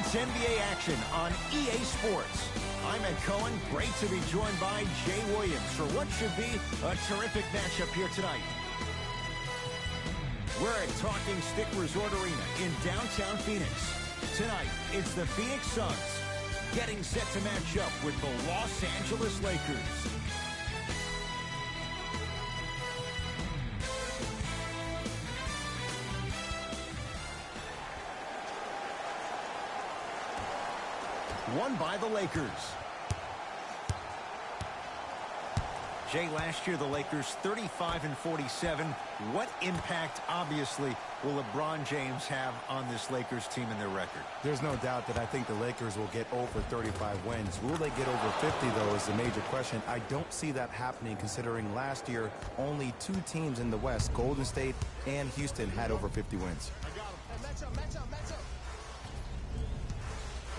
It's NBA action on EA Sports. I'm Ed Cohen. Great to be joined by Jay Williams for what should be a terrific matchup here tonight. We're at Talking Stick Resort Arena in downtown Phoenix. Tonight, it's the Phoenix Suns getting set to match up with the Los Angeles Lakers. Won by the Lakers. Jay, last year the Lakers 35-47. What impact, obviously, will LeBron James have on this Lakers team and their record? There's no doubt that I think the Lakers will get over 35 wins. Will they get over 50, though, is the major question. I don't see that happening, considering last year only two teams in the West, Golden State and Houston, had over 50 wins. I got him. Match up.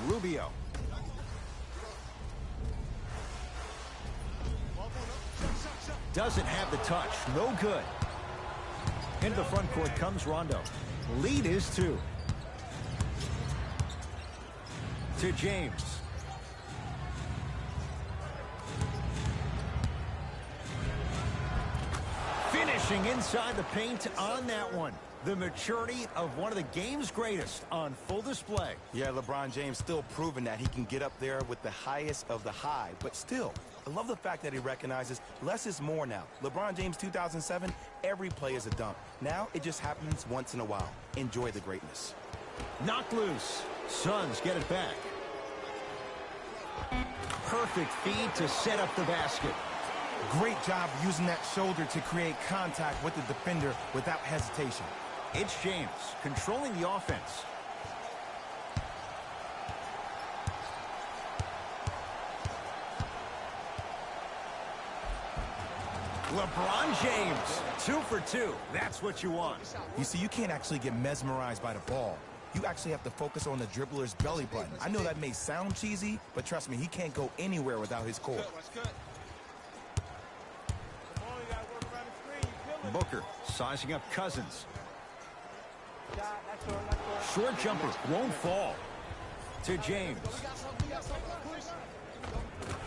Rubio. Doesn't have the touch. No good. Into the front court comes Rondo. Lead is 2. To James. Finishing inside the paint on that one. The maturity of one of the game's greatest on full display. Yeah, LeBron James still proving that he can get up there with the highest of the high. But still, I love the fact that he recognizes less is more now. LeBron James 2007, every play is a dunk. Now it just happens once in a while. Enjoy the greatness. Knocked loose. Suns get it back. Perfect feed to set up the basket. Great job using that shoulder to create contact with the defender without hesitation. It's James controlling the offense. LeBron James, 2 for 2. That's what you want. You see, you can't actually get mesmerized by the ball. You actually have to focus on the dribbler's belly button. I know that may sound cheesy, but trust me, he can't go anywhere without his core. Booker sizing up Cousins. Short jumper won't fall. To James.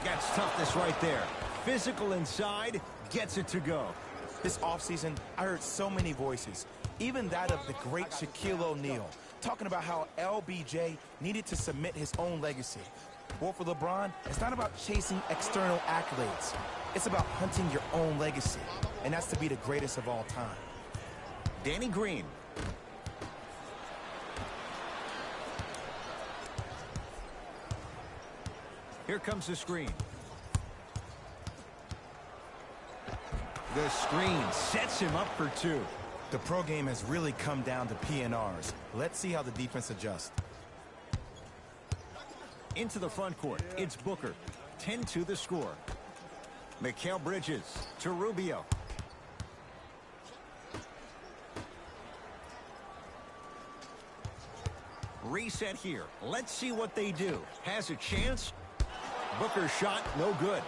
Got toughness right there. Physical inside, gets it to go. This offseason, I heard so many voices, even that of the great Shaquille O'Neal, talking about how LBJ needed to submit his own legacy. Well, for LeBron, it's not about chasing external accolades. It's about hunting your own legacy, and that's to be the greatest of all time. Danny Green. Here comes the screen. The screen sets him up for 2. The pro game has really come down to PNRs. Let's see how the defense adjusts. Into the front court, it's Booker. 10-2 the score. Mikal Bridges to Rubio. Reset here. Let's see what they do. Has a chance. Booker's shot, no good.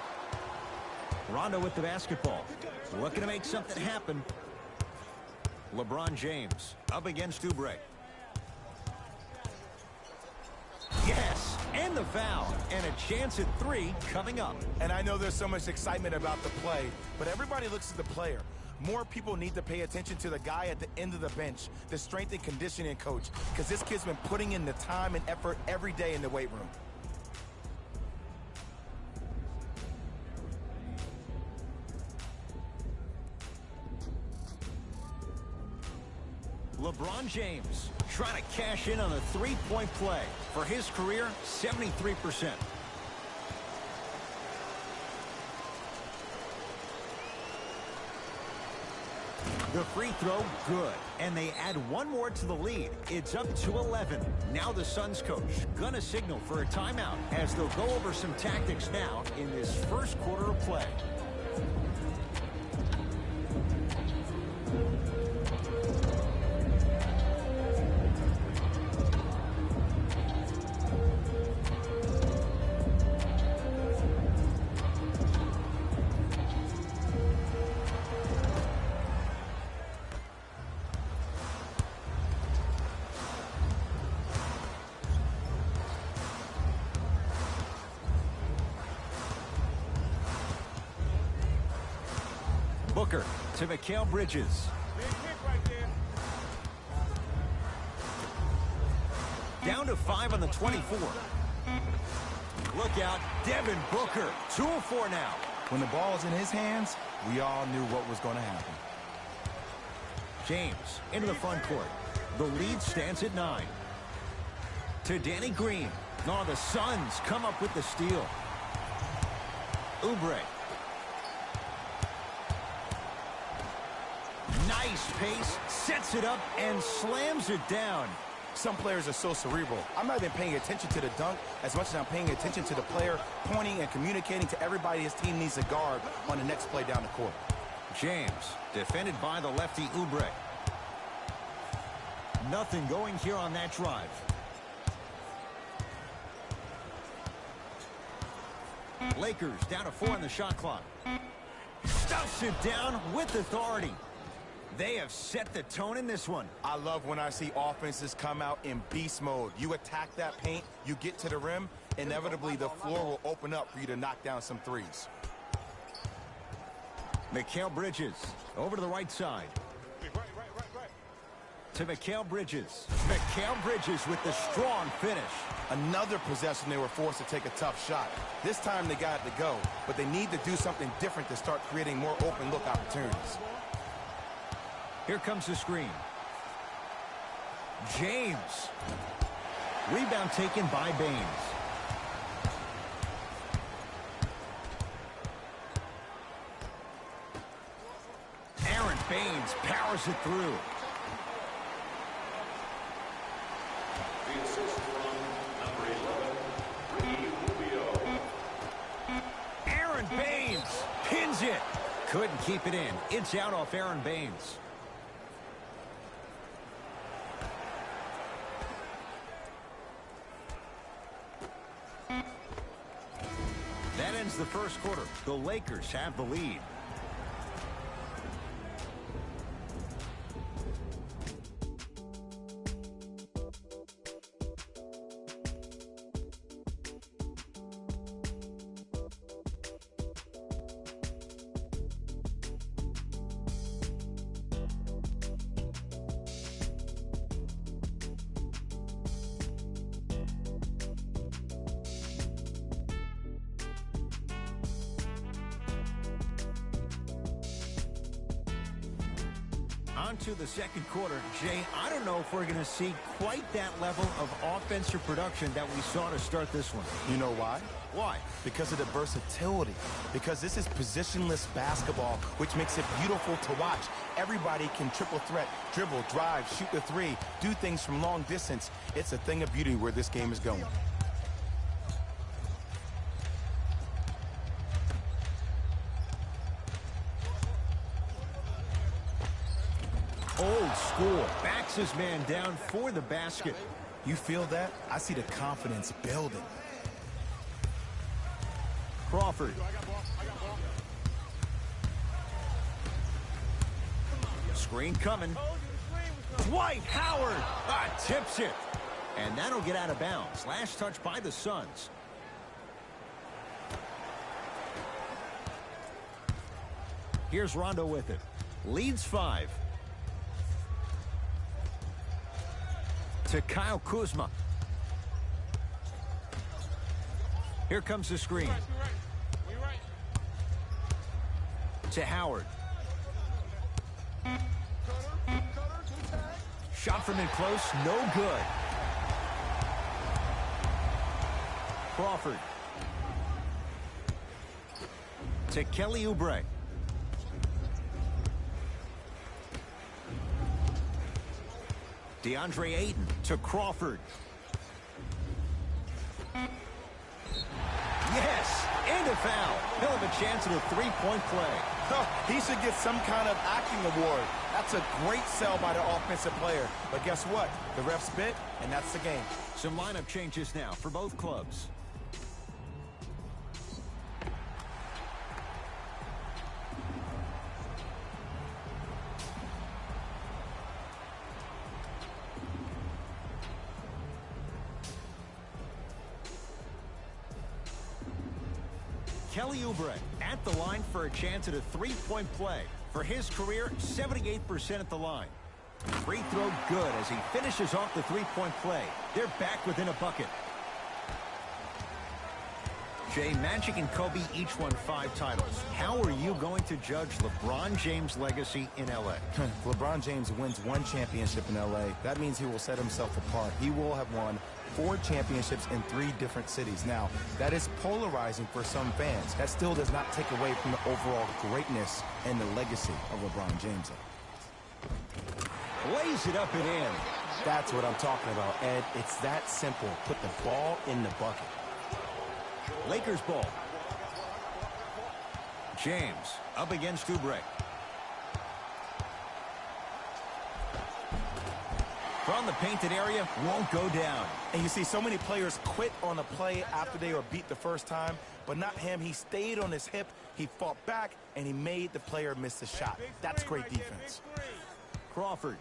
Rondo with the basketball. Looking to make something happen. LeBron James up against Oubre. Yes, and the foul. And a chance at 3 coming up. And I know there's so much excitement about the play, but everybody looks at the player. More people need to pay attention to the guy at the end of the bench, the strength and conditioning coach, because this kid's been putting in the time and effort every day in the weight room. LeBron James trying to cash in on a 3-point play. For his career, 73%. The free throw, good. And they add one more to the lead. It's up to 11. Now the Suns coach gonna signal for a timeout as they'll go over some tactics now in this first quarter of play. Booker to Mikal Bridges. Down to 5 on the 24. Look out, Devin Booker. 2 of 4 now. When the ball is in his hands, we all knew what was going to happen. James into the front court. The lead stands at 9. To Danny Green. No, the Suns come up with the steal. Oubre. Nice pace, sets it up, and slams it down. Some players are so cerebral. I'm not even paying attention to the dunk as much as I'm paying attention to the player pointing and communicating to everybody his team needs to guard on the next play down the court. James, defended by the lefty Oubre. Nothing going here on that drive. Lakers down to 4 on the shot clock. Stuffs it down with authority. They have set the tone in this one. I love when I see offenses come out in beast mode. You attack that paint, you get to the rim, inevitably the floor will open up for you to knock down some threes. Mikal Bridges over to the right side. To Mikal Bridges. Mikal Bridges with the strong finish. Another possession they were forced to take a tough shot. This time they got it to go, but they need to do something different to start creating more open look opportunities. Here comes the screen. James. Rebound taken by Baines. Aaron Baines powers it through. Aaron Baines pins it. Couldn't keep it in. It's out off Aaron Baines. That ends the first quarter. The Lakers have the lead. On to the second quarter. Jay, I don't know if we're going to see quite that level of offensive production that we saw to start this one. You know why? Why? Because of the versatility. Because this is positionless basketball, which makes it beautiful to watch. Everybody can triple threat, dribble, drive, shoot the three, do things from long distance. It's a thing of beauty where this game is going. Old school. Backs his man down for the basket. You feel that? I see the confidence building. Crawford. Screen coming. Dwight Howard tips it. And that'll get out of bounds. Last touch by the Suns. Here's Rondo with it. Leads 5. To Kyle Kuzma. Here comes the screen. To Howard. Shot from in close, no good. Crawford. To Kelly Oubre. DeAndre Ayton to Crawford. Yes, and a foul. He'll have a chance at a three-point play. He should get some kind of acting award. That's a great sell by the offensive player. But guess what? The ref spit, and that's the game. Some lineup changes now for both clubs. Kelly Oubre at the line for a chance at a three-point play. For his career, 78% at the line. Free throw good as he finishes off the three-point play. They're back within a bucket. Jay, Magic and Kobe each won 5 titles. How are you going to judge LeBron James' legacy in L.A.? LeBron James wins 1 championship in L.A. That means he will set himself apart. He will have won 4 championships in 3 different cities. Now, that is polarizing for some fans. That still does not take away from the overall greatness and the legacy of LeBron James. Lays it up and in. That's what I'm talking about, Ed. It's that simple. Put the ball in the bucket. Lakers ball. James up against Oubre. From the painted area, won't go down. And you see so many players quit on a play after they were beat the first time, but not him. He stayed on his hip, he fought back, and he made the player miss the shot. That's great defense. Crawford.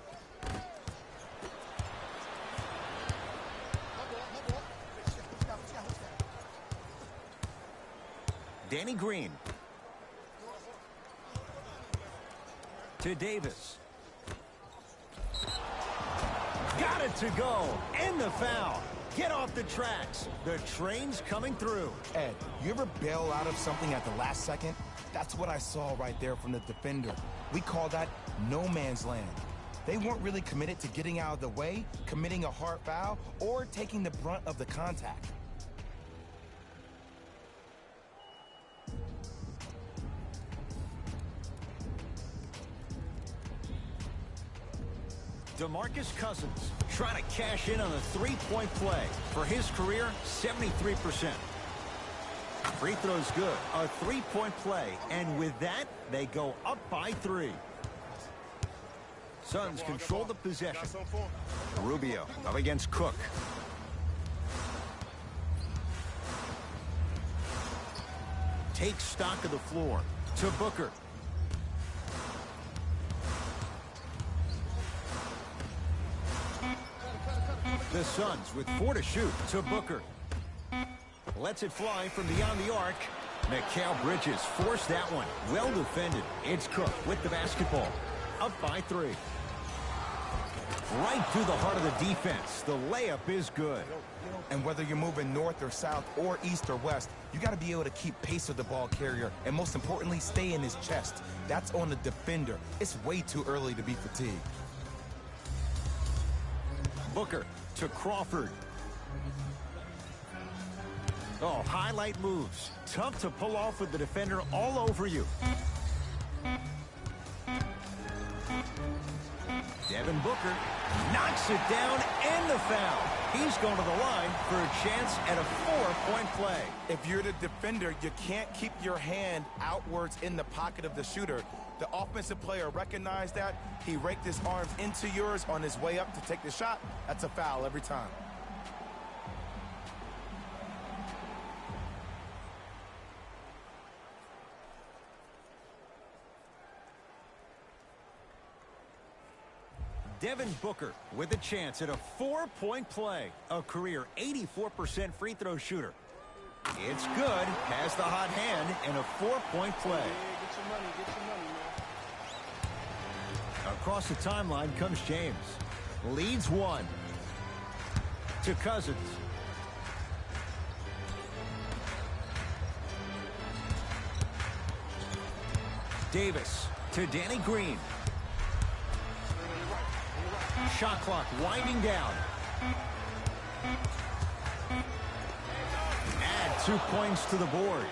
Danny Green. To Davis. Got it to go. And the foul. Get off the tracks. The train's coming through. Ed, you ever bail out of something at the last second? That's what I saw right there from the defender. We call that no man's land. They weren't really committed to getting out of the way, committing a hard foul, or taking the brunt of the contact. DeMarcus Cousins trying to cash in on a three-point play. For his career, 73%. Free throw's good. A three-point play. And with that, they go up by 3. Suns control the possession. Rubio up against Cook. Takes stock of the floor to Booker. The Suns with 4 to shoot to Booker. Lets it fly from beyond the arc. Mikal Bridges forced that one. Well defended. It's Cook with the basketball. Up by 3. Right through the heart of the defense. The layup is good. And whether you're moving north or south or east or west, you got to be able to keep pace with the ball carrier and most importantly, stay in his chest. That's on the defender. It's way too early to be fatigued. Booker to Crawford. Oh, highlight moves. Tough to pull off with the defender all over you. Devin Booker knocks it down and the foul. He's going to the line for a chance at a 4-point play. If you're the defender, you can't keep your hand outwards in the pocket of the shooter. The offensive player recognized that. He raked his arms into yours on his way up to take the shot. That's a foul every time. Devin Booker with a chance at a 4-point play. A career 84% free throw shooter. It's good. Has the hot hand and a 4-point play. Get your money, man. Across the timeline comes James. Leads 1. To Cousins. Davis to Danny Green. Shot clock winding down. Add 2 points to the board.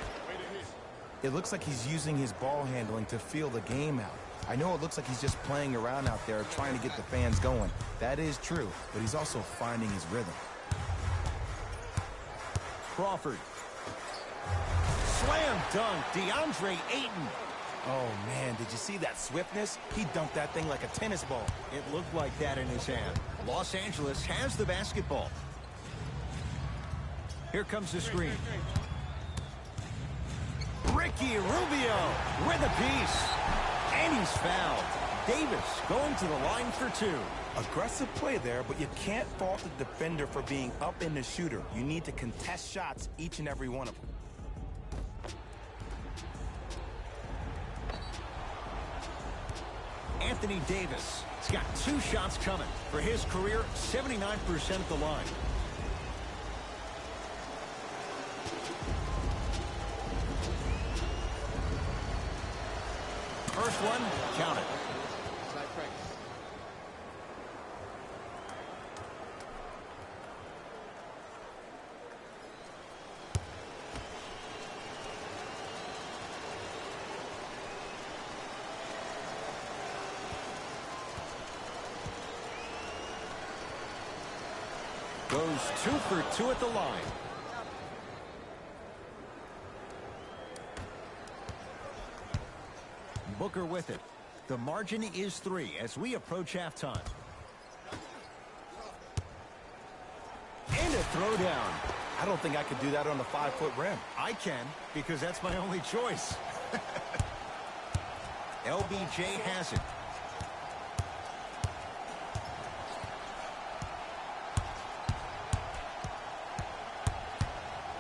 It looks like he's using his ball handling to feel the game out. I know it looks like he's just playing around out there trying to get the fans going. That is true, but he's also finding his rhythm. Crawford. Slam dunk, DeAndre Ayton. Oh, man, did you see that swiftness? He dunked that thing like a tennis ball. It looked like that in his hand. Los Angeles has the basketball. Here comes the screen. Ricky Rubio with a piece. And he's fouled. Davis going to the line for 2. Aggressive play there, but you can't fault the defender for being up in the shooter. You need to contest shots, each and every one of them. Anthony Davis. He's got 2 shots coming. For his career, 79% at the line. First one, count it. Goes 2 for 2 at the line. Booker with it. The margin is 3 as we approach halftime. And a throwdown. I don't think I could do that on the 5-foot rim. I can, because that's my only choice. LBJ has it.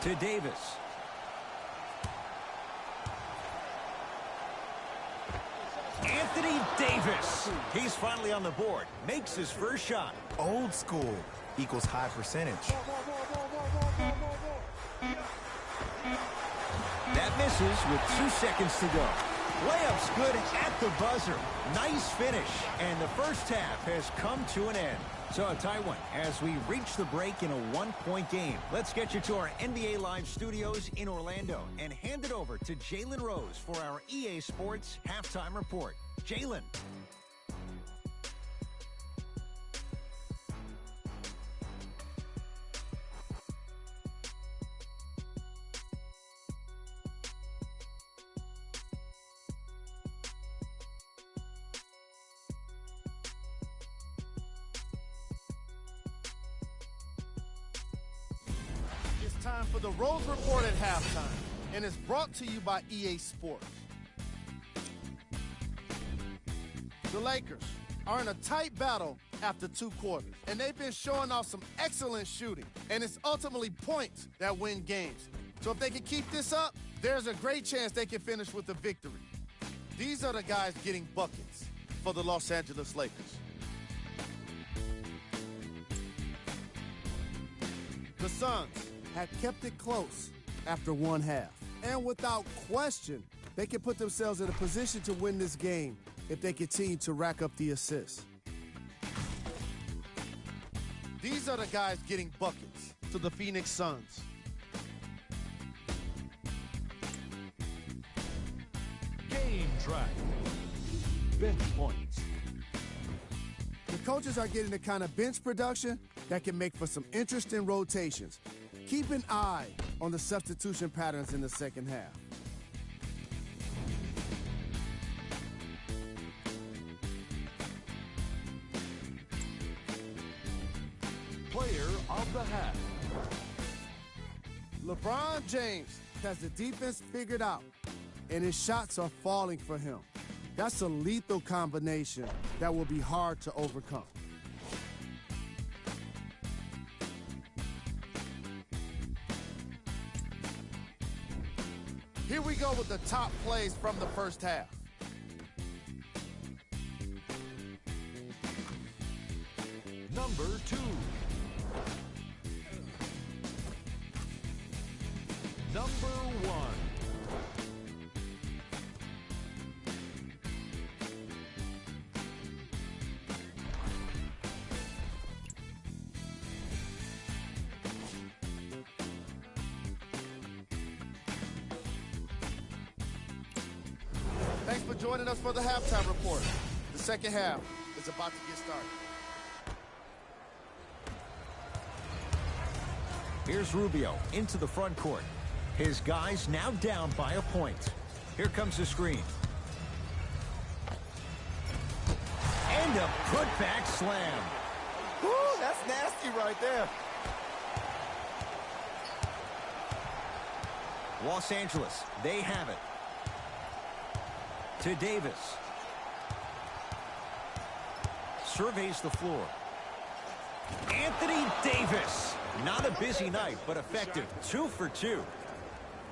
To Davis. Anthony Davis. He's finally on the board. Makes his first shot. Old school equals high percentage. That misses with 2 seconds to go. Layup's good at the buzzer. Nice finish. And the first half has come to an end. So a tight one as we reach the break in a 1-point game. Let's get you to our NBA Live studios in Orlando and hand it over to Jalen Rose for our EA Sports Halftime Report. Jalen. Time for the Rose Report at halftime, and it's brought to you by EA Sports. The Lakers are in a tight battle after 2 quarters, and they've been showing off some excellent shooting, and it's ultimately points that win games. So if they can keep this up, there's a great chance they can finish with a victory. These are the guys getting buckets for the Los Angeles Lakers. The Suns have kept it close after 1 half. And without question, they can put themselves in a position to win this game if they continue to rack up the assists. These are the guys getting buckets to the Phoenix Suns. Game track. Bench points. The coaches are getting the kind of bench production that can make for some interesting rotations. Keep an eye on the substitution patterns in the second half. Player of the half. LeBron James has the defense figured out, and his shots are falling for him. That's a lethal combination that will be hard to overcome. Here we go with the top plays from the first half. Number 2. Number 1. Thanks for joining us for the halftime report. The second half is about to get started. Here's Rubio into the front court. His guys now down by a point. Here comes the screen. And a putback slam. Woo, that's nasty right there. Los Angeles, they have it. To Davis. Surveys the floor. Anthony Davis. Not a busy night, but effective. 2 for 2.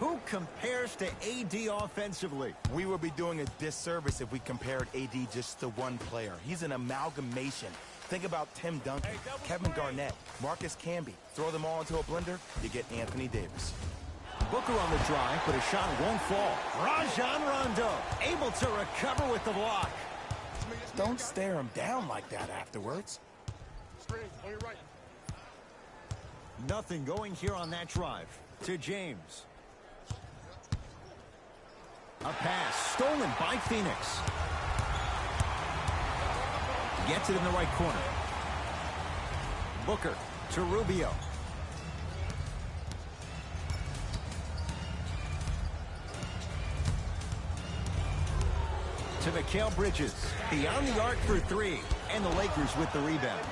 Who compares to AD offensively? We would be doing a disservice if we compared AD just to one player. He's an amalgamation. Think about Tim Duncan, Kevin Garnett, Marcus Camby. Throw them all into a blender, you get Anthony Davis. Booker on the drive, but a shot won't fall. Rajon Rondo able to recover with the block. Don't stare him down like that afterwards. Nothing going here on that drive. To James. A pass stolen by Phoenix. Gets it in the right corner. Booker to Rubio. To Mikal Bridges. Beyond the arc for three. And the Lakers with the rebound.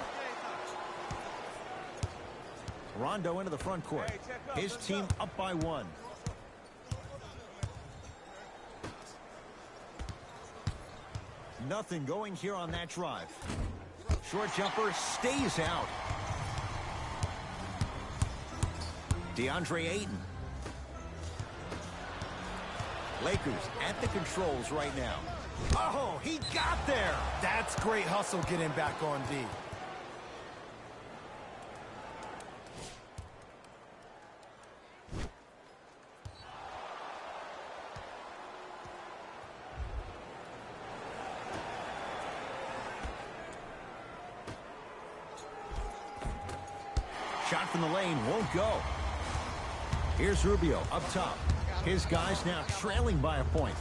Rondo into the front court. His team up by one. Nothing going here on that drive. Short jumper stays out. DeAndre Ayton. Lakers at the controls right now. Oh, he got there. That's great hustle getting back on D. Shot from the lane won't go. Here's Rubio up top. His guys now trailing by a point.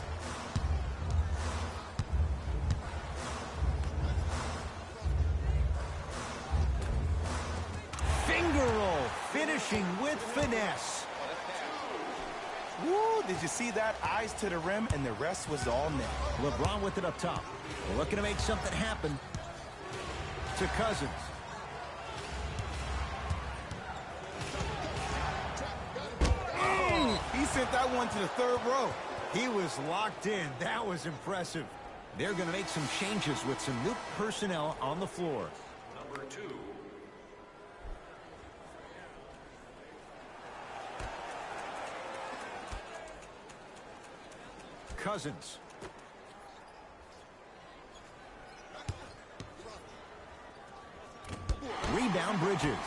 Finger roll, finishing with finesse. Woo, did you see that? Eyes to the rim, and the rest was all net. LeBron with it up top. Looking to make something happen. To Cousins. He sent that one to the third row. He was locked in. That was impressive. They're going to make some changes with some new personnel on the floor. Number 2. Cousins. Rebound Bridges.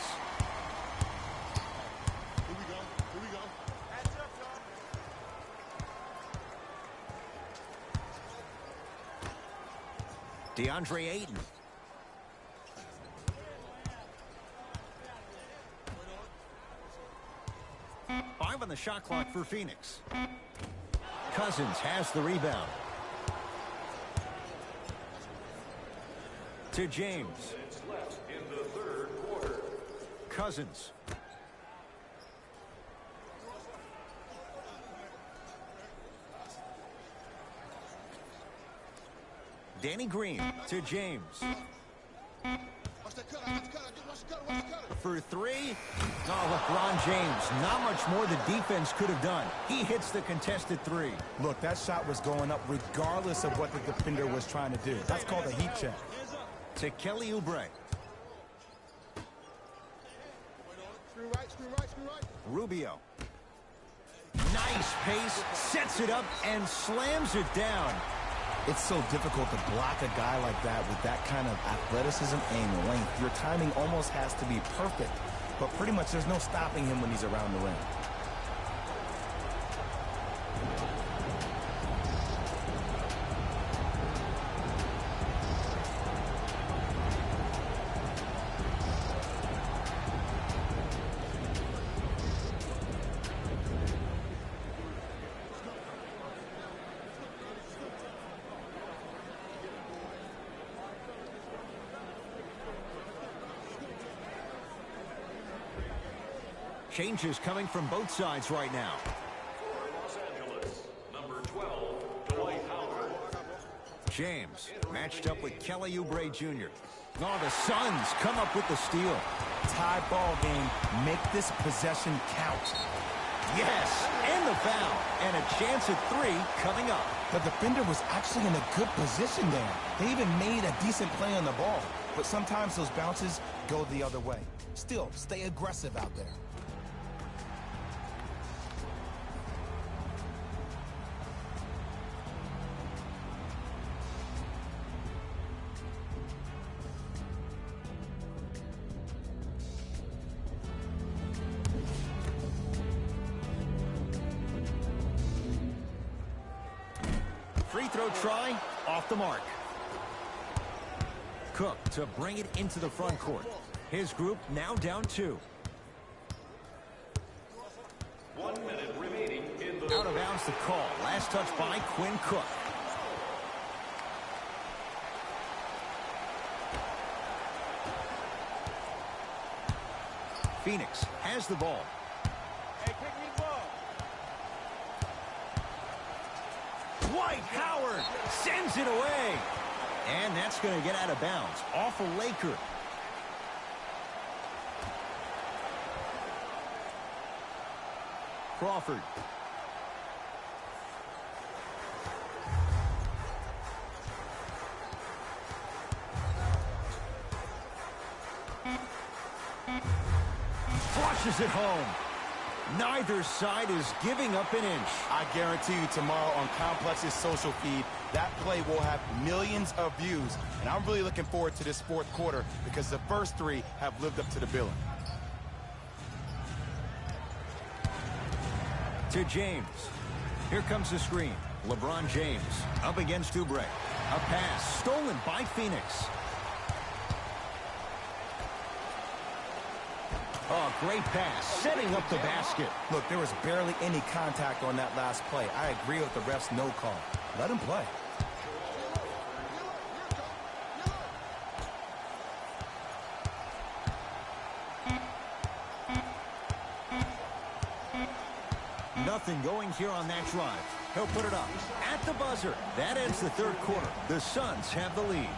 DeAndre Ayton. Five on the shot clock for Phoenix. Cousins has the rebound. To James. Left in the third quarter. Cousins. Danny Green to James. For three. Oh, LeBron James. Not much more the defense could have done. He hits the contested three. Look, that shot was going up regardless of what the defender was trying to do. That's called a heat check. To Kelly Oubre. Rubio. Nice pace. Sets it up and slams it down. It's so difficult to block a guy like that with that kind of athleticism and length. Your timing almost has to be perfect, but pretty much there's no stopping him when he's around the rim. Changes coming from both sides right now. For Los Angeles, number 12, Dwight Howard. James matched up with Kelly Oubre Jr. Oh, the Suns come up with the steal. Tie ball game. Make this possession count. Yes, and the foul. And a chance at three coming up. The defender was actually in a good position there. They even made a decent play on the ball. But sometimes those bounces go the other way. Still, stay aggressive out there. throw try, off the mark. Cook to bring it into the front court. His group now down 2. 1 minute remaining in the... Out of bounds the call. Last touch by Quinn Cook. Phoenix has the ball. Hey, quick me the ball. Dwight Howard sends it away. And that's going to get out of bounds. Off a Laker. Crawford. Flushes it home. Neither side is giving up an inch. I guarantee you tomorrow on Complex's social feed, that play will have millions of views. And I'm really looking forward to this fourth quarter because the first 3 have lived up to the billing. To James. Here comes the screen. LeBron James up against Oubre. A pass stolen by Phoenix. Oh, great pass, setting up the basket. Look, there was barely any contact on that last play. I agree with the ref's no call. Let him play. Nothing going here on that drive. He'll put it up at the buzzer. That ends the third quarter. The Suns have the lead.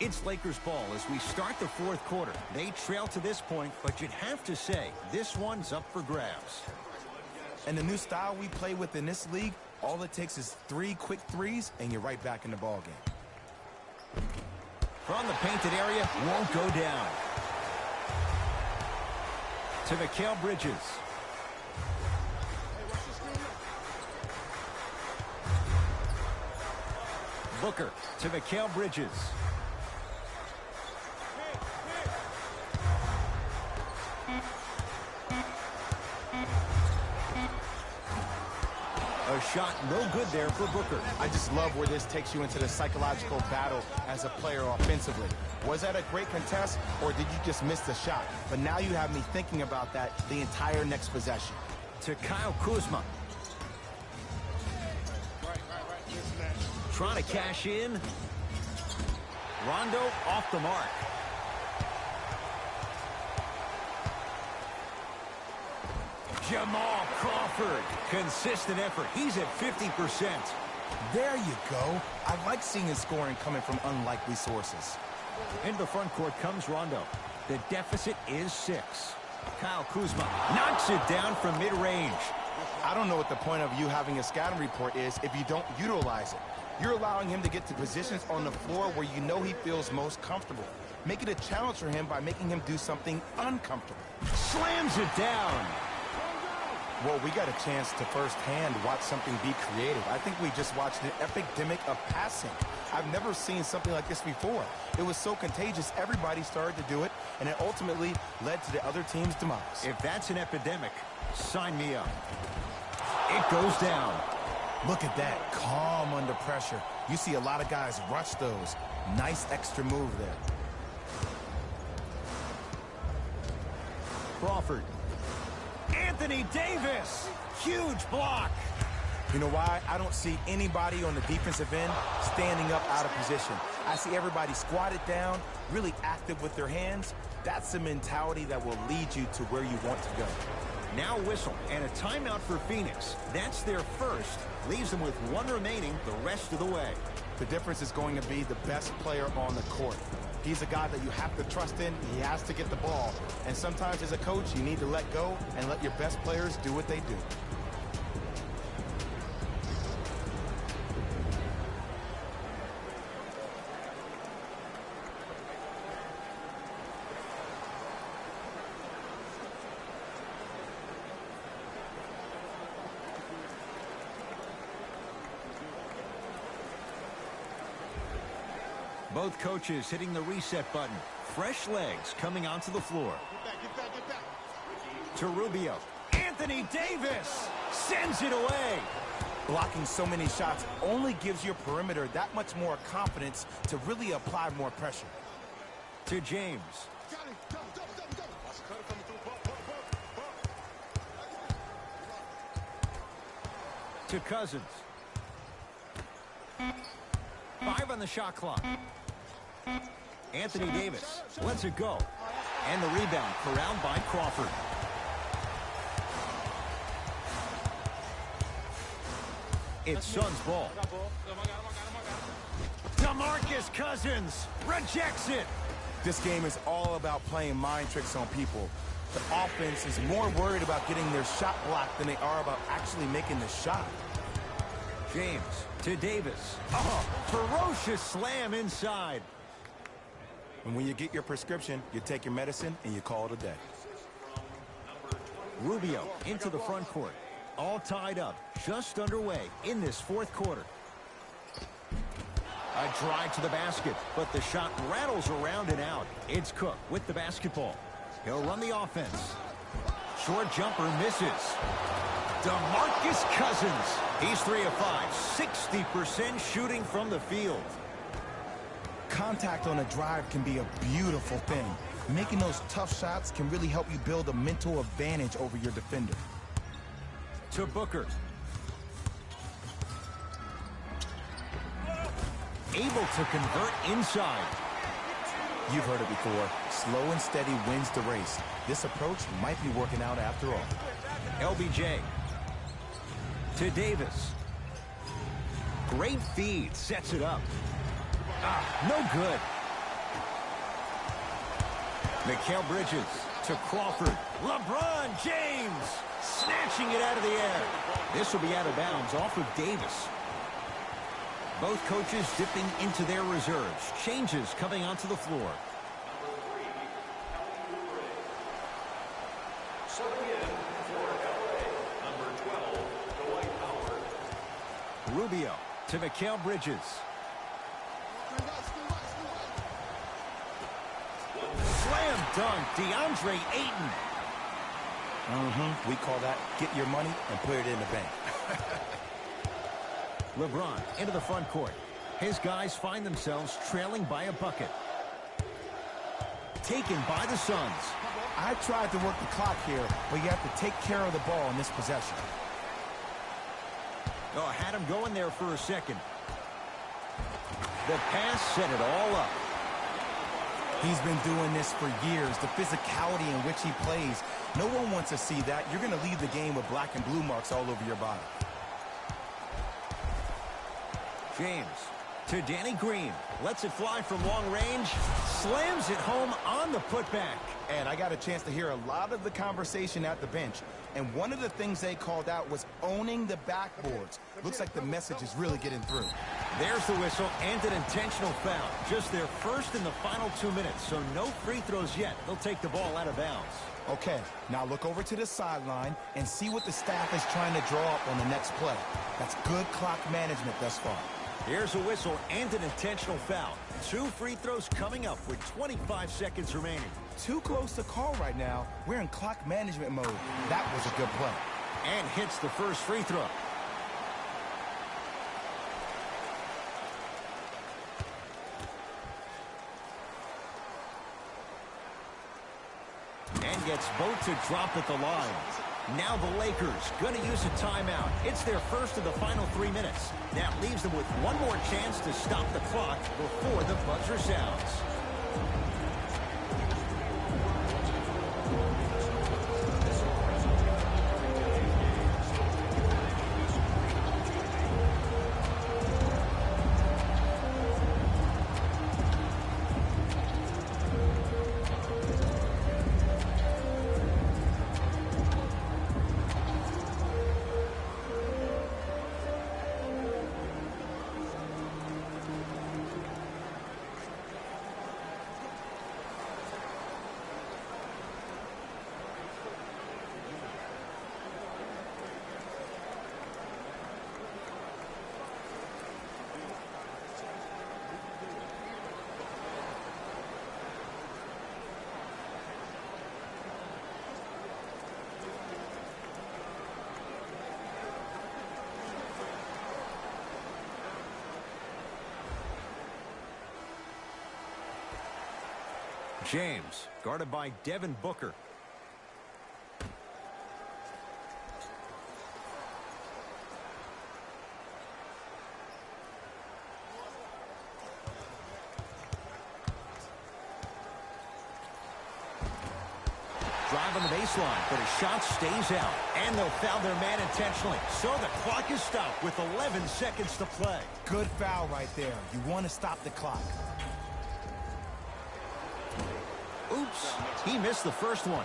It's Lakers ball as we start the fourth quarter. They trail to this point, but you'd have to say this one's up for grabs. And the new style we play with in this league, all it takes is 3 quick threes, and you're right back in the ball game. From the painted area, won't go down. To Mikal Bridges. Booker to Mikal Bridges. A shot no good there for Booker. I just love where this takes you into the psychological battle as a player offensively. Was that a great contest, or did you just miss the shot? But now you have me thinking about that the entire next possession. To Kyle Kuzma. Trying to cash in. Rondo off the mark. Jamal Crawford. Consistent effort. He's at 50%. There you go. I like seeing his scoring coming from unlikely sources. Into the front court comes Rondo. The deficit is 6. Kyle Kuzma knocks it down from mid-range. I don't know what the point of you having a scouting report is if you don't utilize it. You're allowing him to get to positions on the floor where you know he feels most comfortable. Make it a challenge for him by making him do something uncomfortable. Slams it down. Well, we got a chance to firsthand watch something be creative. I think we just watched an epidemic of passing. I've never seen something like this before. It was so contagious, everybody started to do it, and it ultimately led to the other team's demise. If that's an epidemic, sign me up. It goes down. Look at that, calm under pressure. You see a lot of guys rush those. Nice extra move there. Crawford. Anthony Davis. Huge block. You know why? I don't see anybody on the defensive end standing up out of position. I see everybody squatted down, really active with their hands. That's the mentality that will lead you to where you want to go. Now whistle and a timeout for Phoenix. That's their first. Leaves them with 1 remaining the rest of the way. The difference is going to be the best player on the court. He's a guy that you have to trust in. He has to get the ball. And sometimes as a coach, you need to let go and let your best players do what they do. Both coaches hitting the reset button. Fresh legs coming onto the floor. To Rubio. Anthony Davis sends it away. Blocking so many shots only gives your perimeter that much more confidence to really apply more pressure. To James. To Cousins. 5 on the shot clock. Anthony Davis lets it go. And the rebound corralled by Crawford. It's Suns ball. DeMarcus Cousins rejects it. This game is all about playing mind tricks on people. The offense is more worried about getting their shot blocked than they are about actually making the shot. James to Davis. Oh, ferocious slam inside. And when you get your prescription, you take your medicine and you call it a day. Rubio into the front court. All tied up, just underway in this fourth quarter. A drive to the basket, but the shot rattles around and out. It's Cook with the basketball. He'll run the offense. Short jumper misses. DeMarcus Cousins. He's 3 of 5, 60% shooting from the field. Contact on a drive can be a beautiful thing. Making those tough shots can really help you build a mental advantage over your defender. To Booker. Able to convert inside. You've heard it before. Slow and steady wins the race. This approach might be working out after all. LBJ. To Davis. Great feed. Sets it up. No good. Mikal Bridges to Crawford. LeBron James snatching it out of the air. This will be out of bounds off of Davis. Both coaches dipping into their reserves. Changes coming onto the floor. Rubio to Mikal Bridges. Slam dunk, DeAndre Ayton. We call that get your money and put it in the bank. LeBron into the front court. His guys find themselves trailing by a bucket. Taken by the Suns. I tried to work the clock here, but you have to take care of the ball in this possession. Oh, had him going there for a second. The pass set it all up. He's been doing this for years. The physicality in which he plays. No one wants to see that. You're going to leave the game with black and blue marks all over your body. James to Danny Green. Lets it fly from long range. Slams it home on the putback. And I got a chance to hear a lot of the conversation at the bench. And one of the things they called out was owning the backboards. Looks like the message is really getting through. There's the whistle and an intentional foul. Just their first in the final 2 minutes, so no free throws yet. They'll take the ball out of bounds. Okay, now look over to the sideline and see what the staff is trying to draw up on the next play. That's good clock management thus far. Here's a whistle and an intentional foul. 2 free throws coming up with 25 seconds remaining. Too close to call right now. We're in clock management mode. That was a good play. And hits the first free throw. And gets both to drop at the line. Now the Lakers going to use a timeout. It's their first of the final 3 minutes. That leaves them with one more chance to stop the clock before the buzzer sounds. James, guarded by Devin Booker. Drive on the baseline, but his shot stays out. And they'll foul their man intentionally. So the clock is stopped with 11 seconds to play. Good foul right there. You want to stop the clock. Oops, he missed the first one.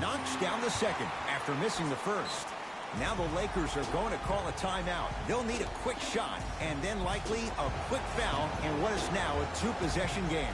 Knocks down the second after missing the first. Now the Lakers are going to call a timeout. They'll need a quick shot and then likely a quick foul in what is now a two-possession game.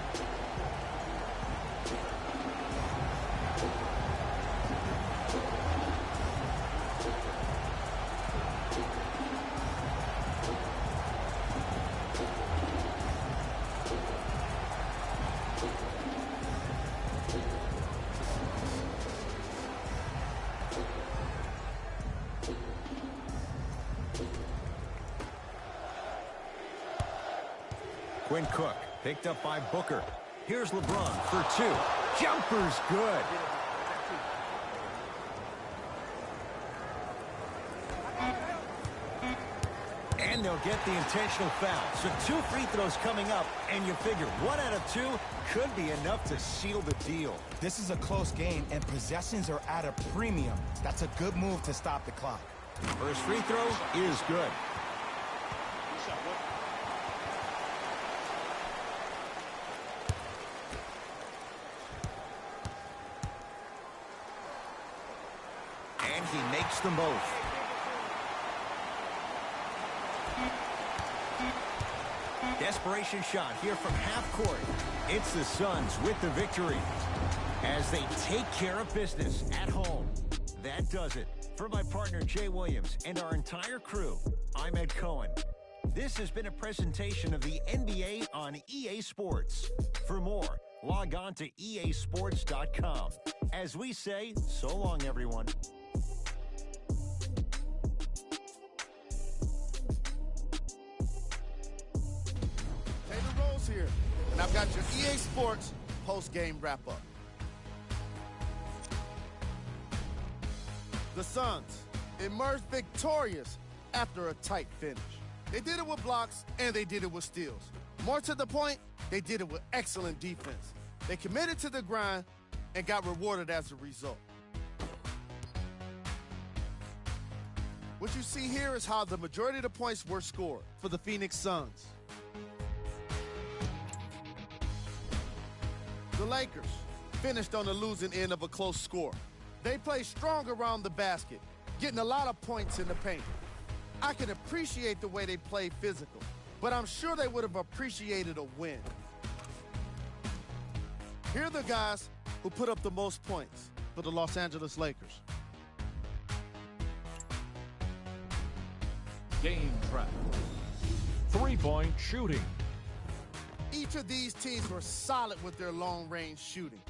Quinn Cook picked up by Booker. Here's LeBron for two. Jumper's good. And they'll get the intentional foul. So 2 free throws coming up, and you figure 1 out of 2 could be enough to seal the deal. This is a close game, and possessions are at a premium. That's a good move to stop the clock. First free throw is good. And he makes them both. Desperation shot here from half court. It's the Suns with the victory as they take care of business at home. That does it. For my partner Jay Williams and our entire crew, I'm Ed Cohen. This has been a presentation of the NBA on EA Sports. For more, log on to easports.com. As we say, so long, everyone. Taylor Rose here, and I've got your EA Sports post-game wrap-up. The Suns emerged victorious after a tight finish. They did it with blocks, and they did it with steals. More to the point, they did it with excellent defense. They committed to the grind and got rewarded as a result. What you see here is how the majority of the points were scored for the Phoenix Suns. The Lakers finished on the losing end of a close score. They played strong around the basket, getting a lot of points in the paint. I can appreciate the way they played physical, but I'm sure they would have appreciated a win. Here are the guys who put up the most points for the Los Angeles Lakers. Game track. Three-point shooting. Each of these teams were solid with their long-range shooting.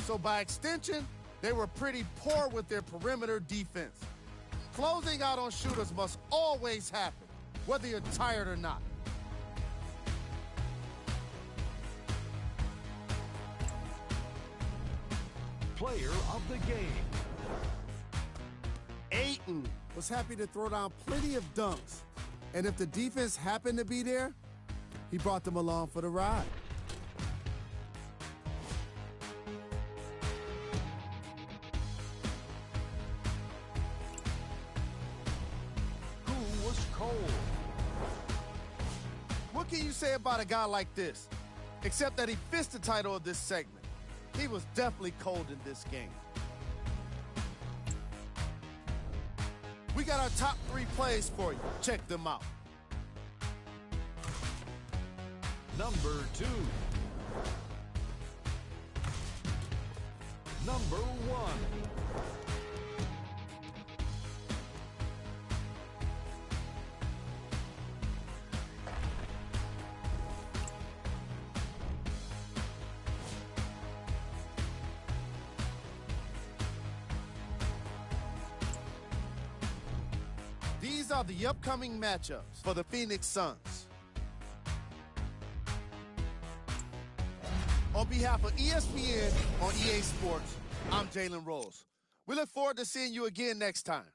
So by extension, they were pretty poor with their perimeter defense. Closing out on shooters must always happen, whether you're tired or not. Player of the game. Ayton was happy to throw down plenty of dunks. And if the defense happened to be there, he brought them along for the ride. Who was cold? What can you say about a guy like this? Except that he fits the title of this segment. He was definitely cold in this game. We got our top 3 plays for you. Check them out. Number 2. Number 1. these are the upcoming matchups for the Phoenix Suns. On behalf of ESPN on EA Sports, I'm Jalen Rose. We look forward to seeing you again next time.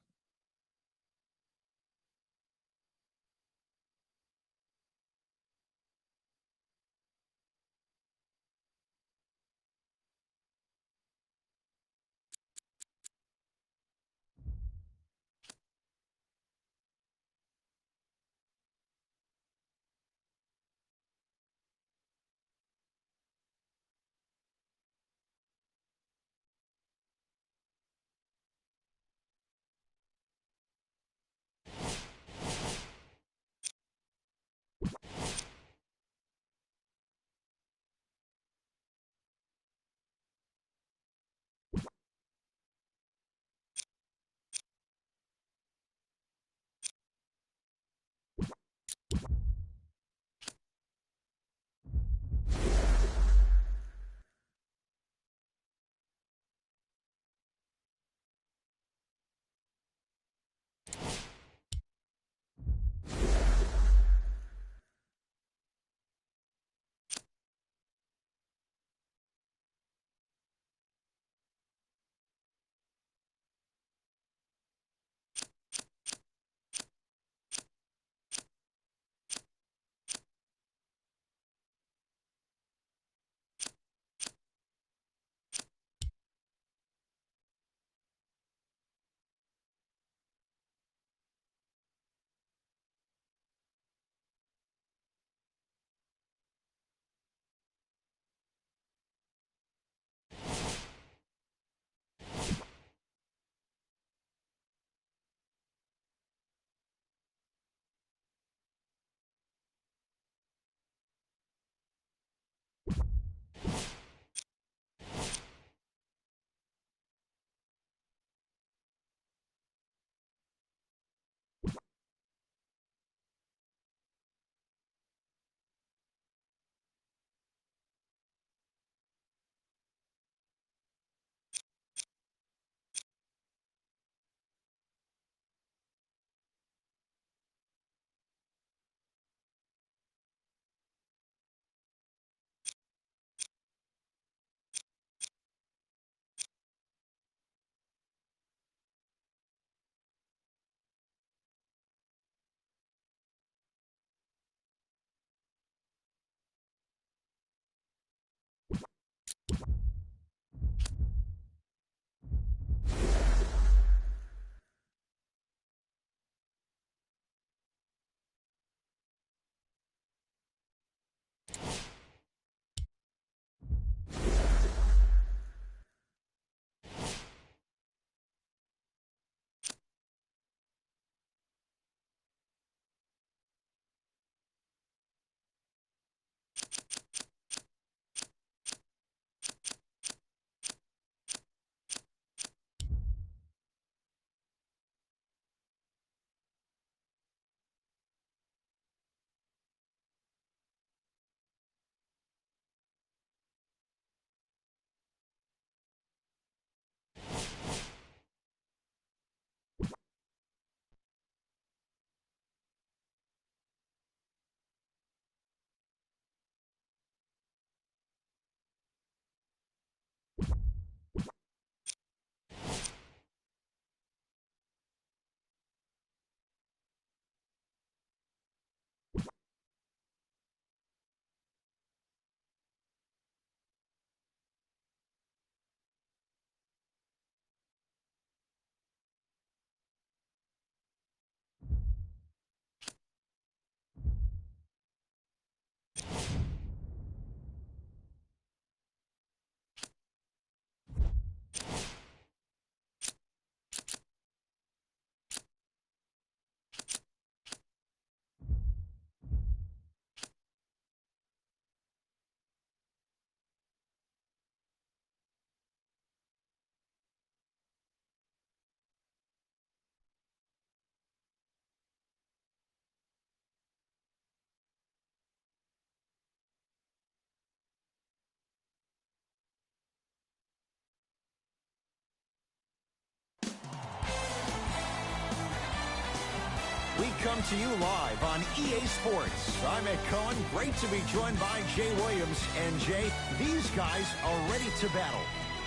come to you live on EA Sports. I'm Ed Cohen. Great to be joined by Jay Williams. And Jay, these guys are ready to battle.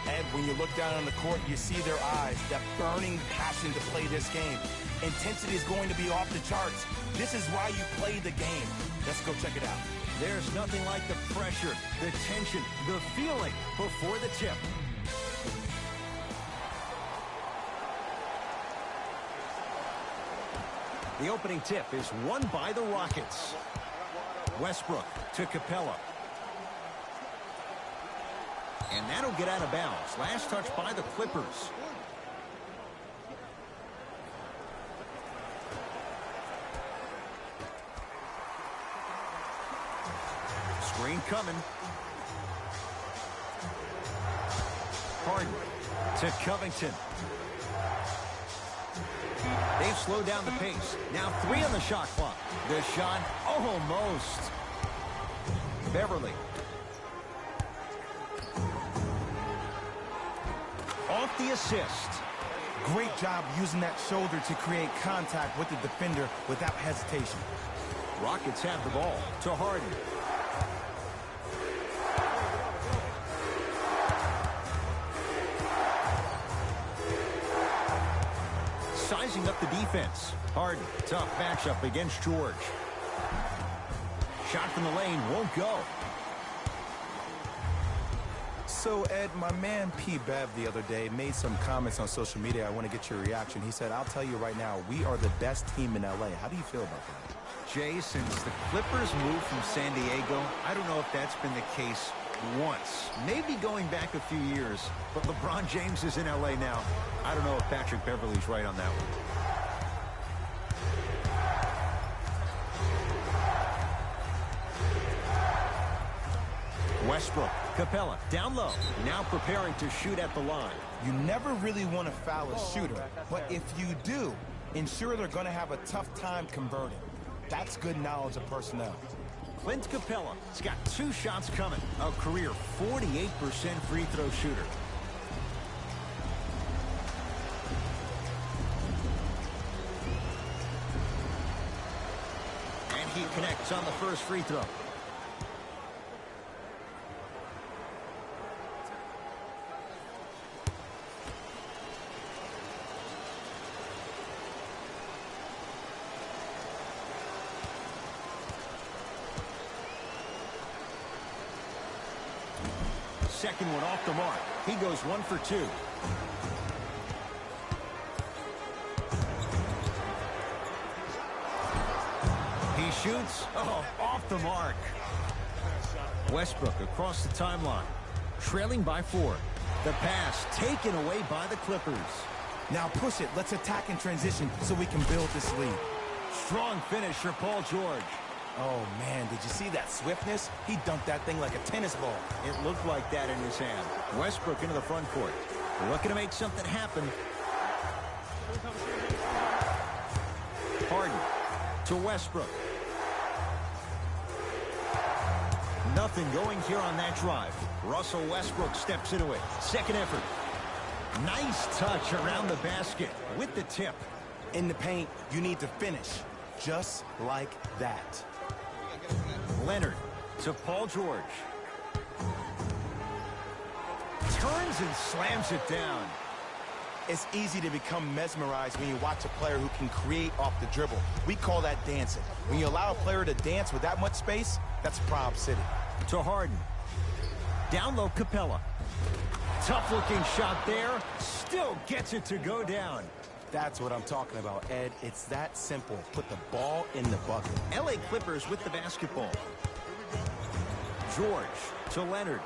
Ed, when you look down on the court, you see their eyes, that burning passion to play this game. Intensity is going to be off the charts. This is why you play the game. Let's go check it out. There's nothing like the pressure, the tension, the feeling before the tip. The opening tip is won by the Rockets. Westbrook to Capella. And that'll get out of bounds. Last touch by the Clippers. Screen coming. Harden to Covington. They've slowed down the pace. Now 3 on the shot clock. The shot almost. Beverly. Off the assist. Great job using that shoulder to create contact with the defender without hesitation. Rockets have the ball to Harden. Sizing up the defense. Harden, tough matchup against George. Shot from the lane won't go. So, Ed, my man P. Bev the other day made some comments on social media. I want to get your reaction. He said, I'll tell you right now, we are the best team in L.A. How do you feel about that? Jay, since the Clippers moved from San Diego, I don't know if that's been the case once. Maybe going back a few years, but LeBron James is in L.A. now. I don't know if Patrick Beverly's right on that one. Westbrook, Capella, down low, now preparing to shoot at the line. You never really want to foul a shooter, but if you do, ensure they're going to have a tough time converting. That's good knowledge of personnel. Clint Capella has got 2 shots coming. A career 48% free throw shooter. And he connects on the first free throw. Second one off the mark. He goes 1 for 2. He shoots. Oh, off the mark. Westbrook across the timeline. Trailing by 4. The pass taken away by the Clippers. Now push it. Let's attack in transition so we can build this lead. Strong finish for Paul George. Oh, man, did you see that swiftness? He dunked that thing like a tennis ball. It looked like that in his hand. Westbrook into the front court. Looking to make something happen. Harden to Westbrook. Nothing going here on that drive. Russell Westbrook steps into it. Second effort. Nice touch around the basket with the tip. In the paint, you need to finish just like that. Leonard to Paul George. Turns and slams it down. It's easy to become mesmerized when you watch a player who can create off the dribble. We call that dancing. When you allow a player to dance with that much space, that's Prob City. To Harden. Down low, Capella. Tough-looking shot there. Still gets it to go down. That's what I'm talking about, Ed. It's that simple. Put the ball in the bucket. L.A. Clippers with the basketball. George to Leonard.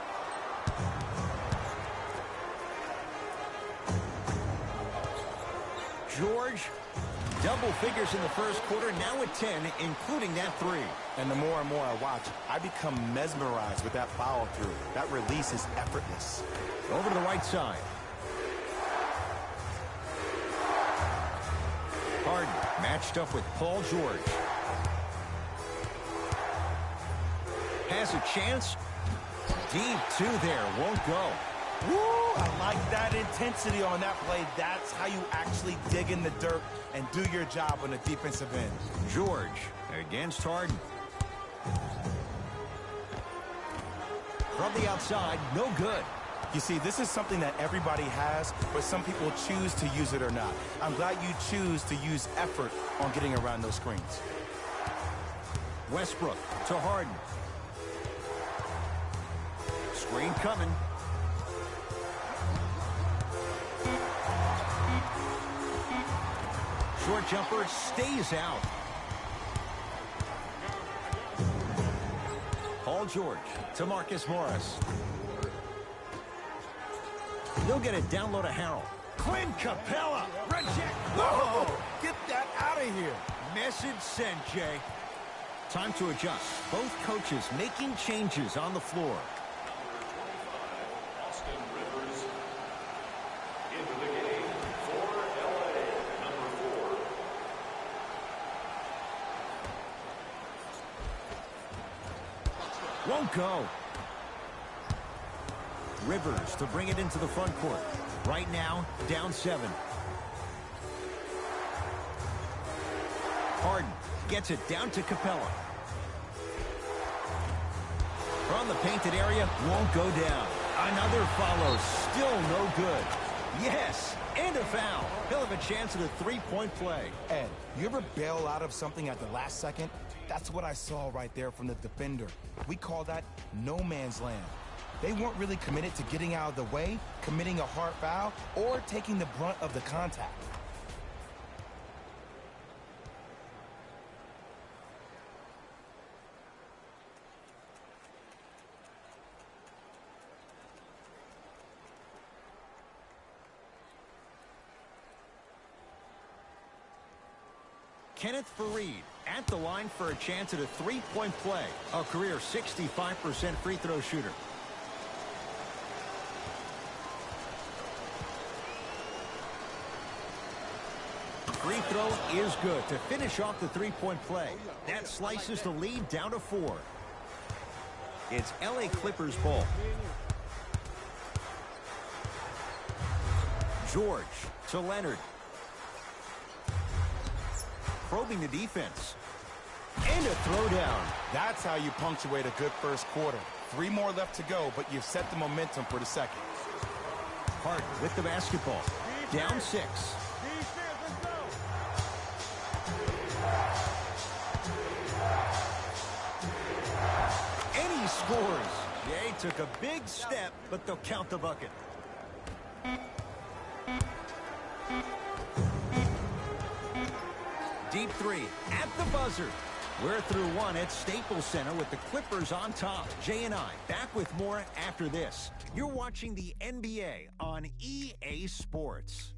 George, double figures in the first quarter, now at 10, including that 3. And the more and more I watch, I become mesmerized with that follow-through. That release is effortless. Over to the right side. Harden matched up with Paul George. Has a chance. Deep 2 there, won't go. Woo! I like that intensity on that play. That's how you actually dig in the dirt and do your job on the defensive end. George against Harden. From the outside, no good. You see, this is something that everybody has, but some people choose to use it or not. I'm glad you choose to use effort on getting around those screens. Westbrook to Harden. Screen coming. Short jumper stays out. Paul George to Marcus Morris. They'll get it down low to Harrell. Clint Capella. Reject. Whoa! Get that out of here. Message sent, Jay. Time to adjust. Both coaches making changes on the floor. Austin Rivers into the game for LA. Number 4. Won't go. Rivers to bring it into the front court. Right now, down 7. Harden gets it down to Capella. From the painted area, won't go down. Another follow, still no good. Yes, and a foul. He'll have a chance at a three-point play. Ed, you ever bail out of something at the last second? That's what I saw right there from the defender. We call that no man's land. They weren't really committed to getting out of the way, committing a hard foul, or taking the brunt of the contact. Kenneth Faried at the line for a chance at a three-point play. A career 65% free throw shooter. Free throw is good to finish off the three-point play. That slices the lead down to 4. It's LA Clippers ball. George to Leonard. Probing the defense. And a throwdown. That's how you punctuate a good first quarter. 3 more left to go, but you've set the momentum for the second. Harden with the basketball. Down 6. And he scores. Jay took a big step, but they'll count the bucket. Deep 3 at the buzzer. We're through 1 at Staples Center with the Clippers on top. Jay and I back with more after this. You're watching the NBA on EA Sports.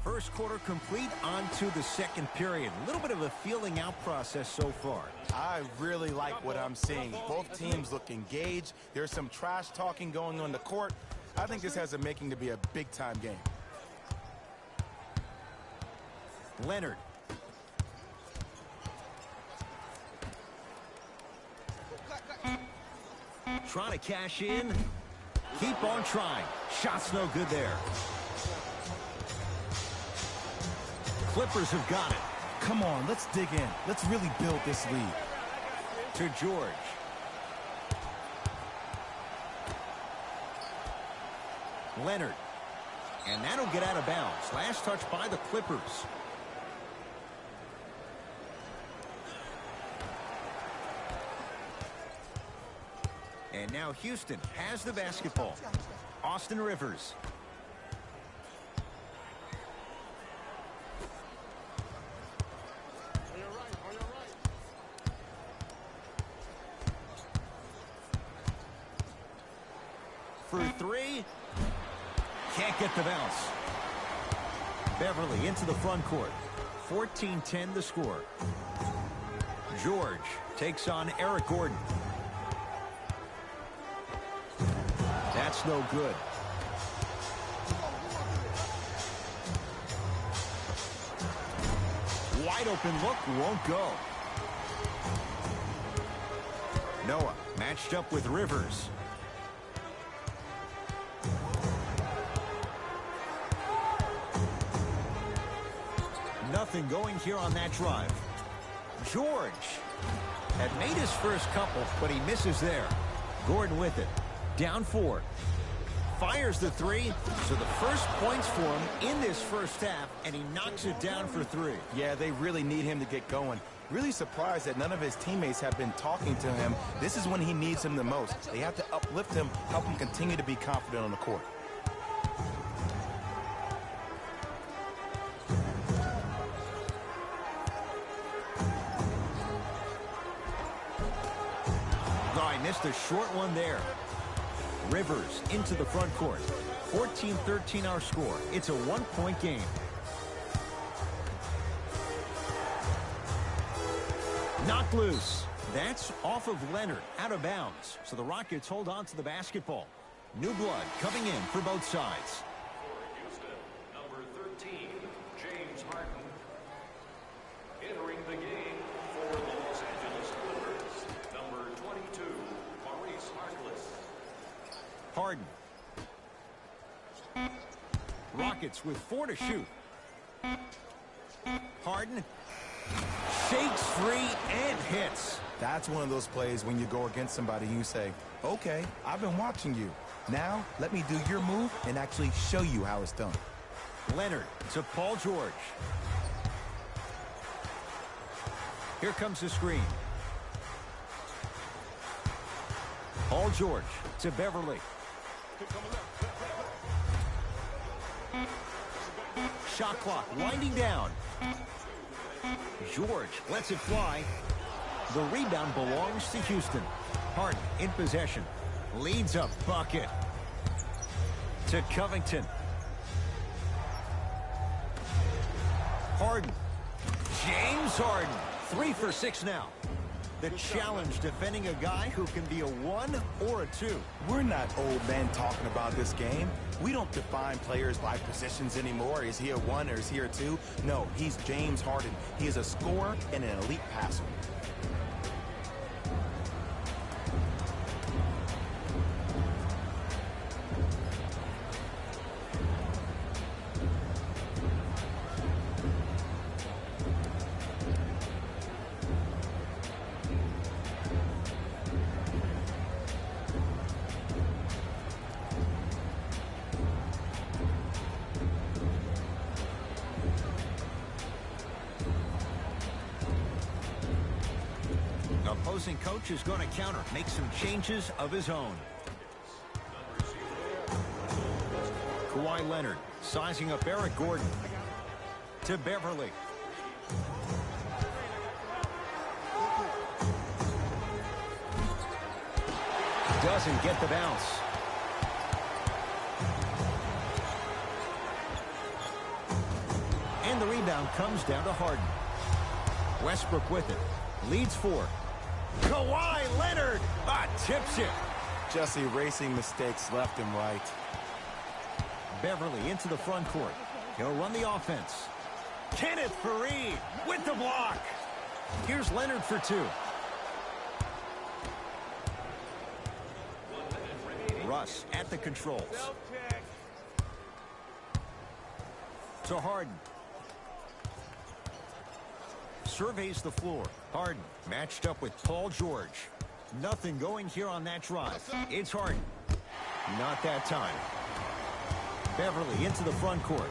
First quarter complete, on to the second period. A little bit of a feeling out process so far. I really like what I'm seeing. Both teams look engaged. There's some trash talking going on the court. I think this has a making to be a big-time game. Leonard. Trying to cash in. Keep on trying. Shot's no good there. Clippers have got it. Come on, let's dig in. Let's really build this lead. To George. Leonard. And that'll get out of bounds. Last touch by the Clippers. And now Houston has the basketball. Austin Rivers. For 3. Can't get the bounce. Beverly into the front court. 14-10 the score. George takes on Eric Gordon. That's no good. Wide open look, won't go. Noah matched up with Rivers. Nothing going here on that drive. George had made his first couple, but he misses there. Gordon with it. Down 4. Fires the 3, so the first points for him in this first half, and he knocks it down for 3. Yeah, they really need him to get going. Really surprised that none of his teammates have been talking to him. This is when he needs him the most. They have to uplift him, help him continue to be confident on the court. No, I missed a short one there. Rivers into the front court. 14-13 our score. It's a 1-point game. Knocked loose. That's off of Leonard, out of bounds. So the Rockets hold on to the basketball. New blood coming in for both sides. For Houston, number 13, James Harden. Entering the game for the Los Angeles Clippers, number 22, Maurice Harkless. Harden. Rockets with 4 to shoot. Harden shakes free and hits. That's one of those plays when you go against somebody and you say, okay, I've been watching you. Now let me do your move and actually show you how it's done. Leonard to Paul George. Here comes the screen. Paul George to Beverly. Shot clock winding down. George lets it fly. The rebound belongs to Houston. Harden in possession. Leads a bucket. To Covington. Harden. James Harden. 3 for 6 now. The challenge defending a guy who can be a 1 or a 2. We're not old men talking about this game. We don't define players by positions anymore. Is he a 1 or is he a 2? No, he's James Harden. He is a scorer and an elite passer. Opposing coach is going to counter, make some changes of his own. Kawhi Leonard sizing up Eric Gordon. To Beverly. Doesn't get the bounce. And the rebound comes down to Harden. Westbrook with it. Leads 4. Kawhi Leonard tips it. Just erasing mistakes left and right. Beverly into the front court. He'll run the offense. Kenneth Faried with the block. Here's Leonard for 2. Russ at the controls. To Harden. Surveys the floor. Harden matched up with Paul George. Nothing going here on that drive. It's Harden. Not that time. Beverly into the front court.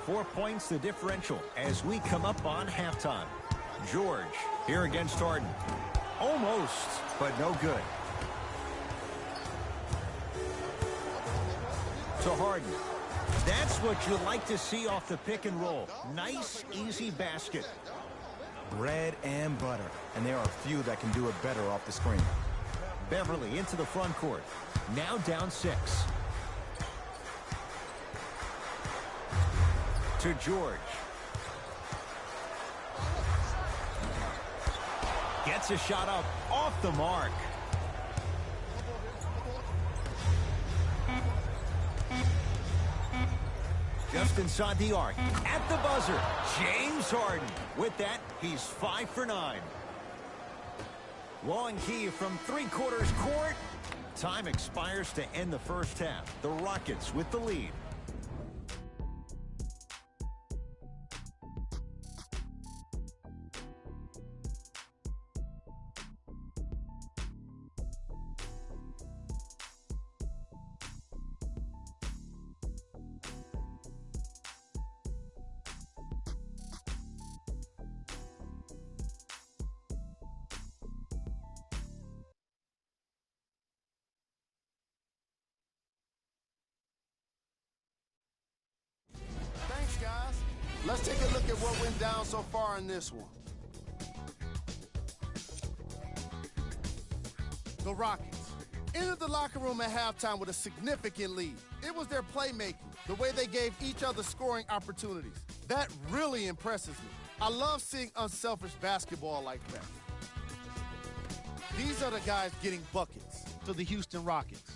4 points the differential as we come up on halftime. George here against Harden. Almost, but no good. To Harden. That's what you like to see off the pick and roll. Nice, easy basket. Bread and butter. And there are few that can do it better off the screen. Beverly into the front court. Now down 6. to George. Gets a shot up off the mark. Just inside the arc. At the buzzer, James Harden. With that, he's 5 for 9. Long key from three-quarters court. Time expires to end the first half. The Rockets with the lead. Thanks, guys. Let's take a look at what went down so far in this one. The Rockets entered the locker room at halftime with a significant lead. It was their playmaking, the way they gave each other scoring opportunities. That really impresses me. I love seeing unselfish basketball like that. These are the guys getting buckets for the Houston Rockets.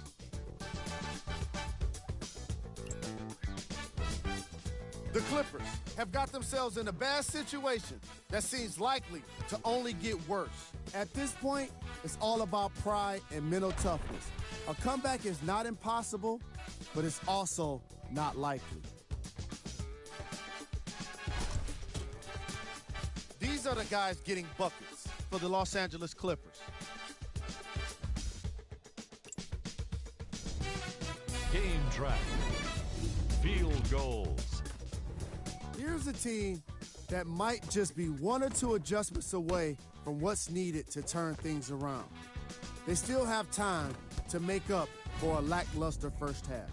The Clippers have got themselves in a bad situation that seems likely to only get worse. At this point, it's all about pride and mental toughness. A comeback is not impossible, but it's also not likely. These are the guys getting buckets for the Los Angeles Clippers. Game track. Field goals. Here's a team that might just be one or two adjustments away from what's needed to turn things around. They still have time to make up for a lackluster first half.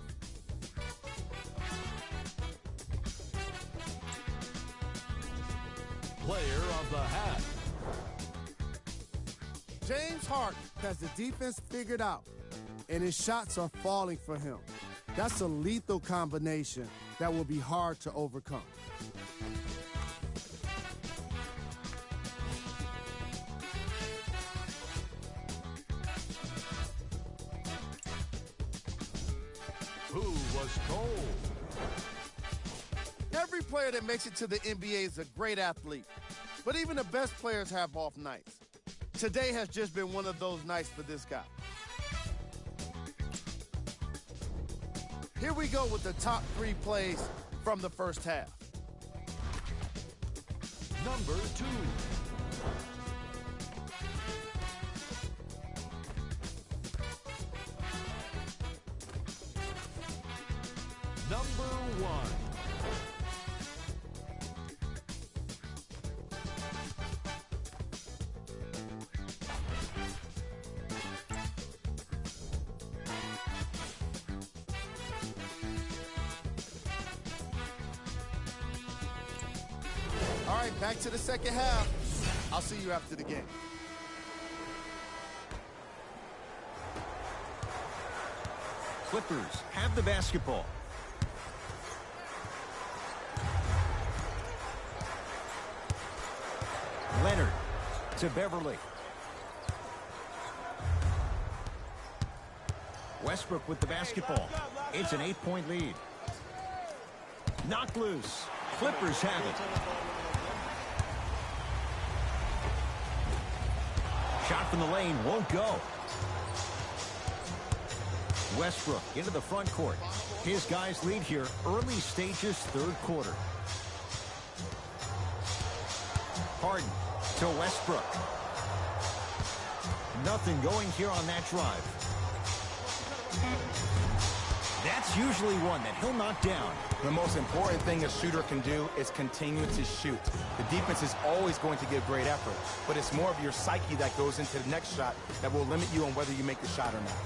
Player of the half. James Harden has the defense figured out, and his shots are falling for him. That's a lethal combination that will be hard to overcome. Who was cold? Every player that makes it to the NBA is a great athlete, but even the best players have off nights. Today has just been one of those nights for this guy. Here we go with the top 3 plays from the first half. Number 2. Number 1. All right, back to the second half. I'll see you after the game. Clippers have the basketball. Leonard to Beverly. Westbrook with the basketball. It's an 8-point lead. Knocked loose. Clippers have it. Shot from the lane won't go. Westbrook into the front court. His guys lead here early stages, third quarter. Harden to Westbrook. Nothing going here on that drive. That's usually one that he'll knock down. The most important thing a shooter can do is continue to shoot. The defense is always going to give great effort, but it's more of your psyche that goes into the next shot that will limit you on whether you make the shot or not.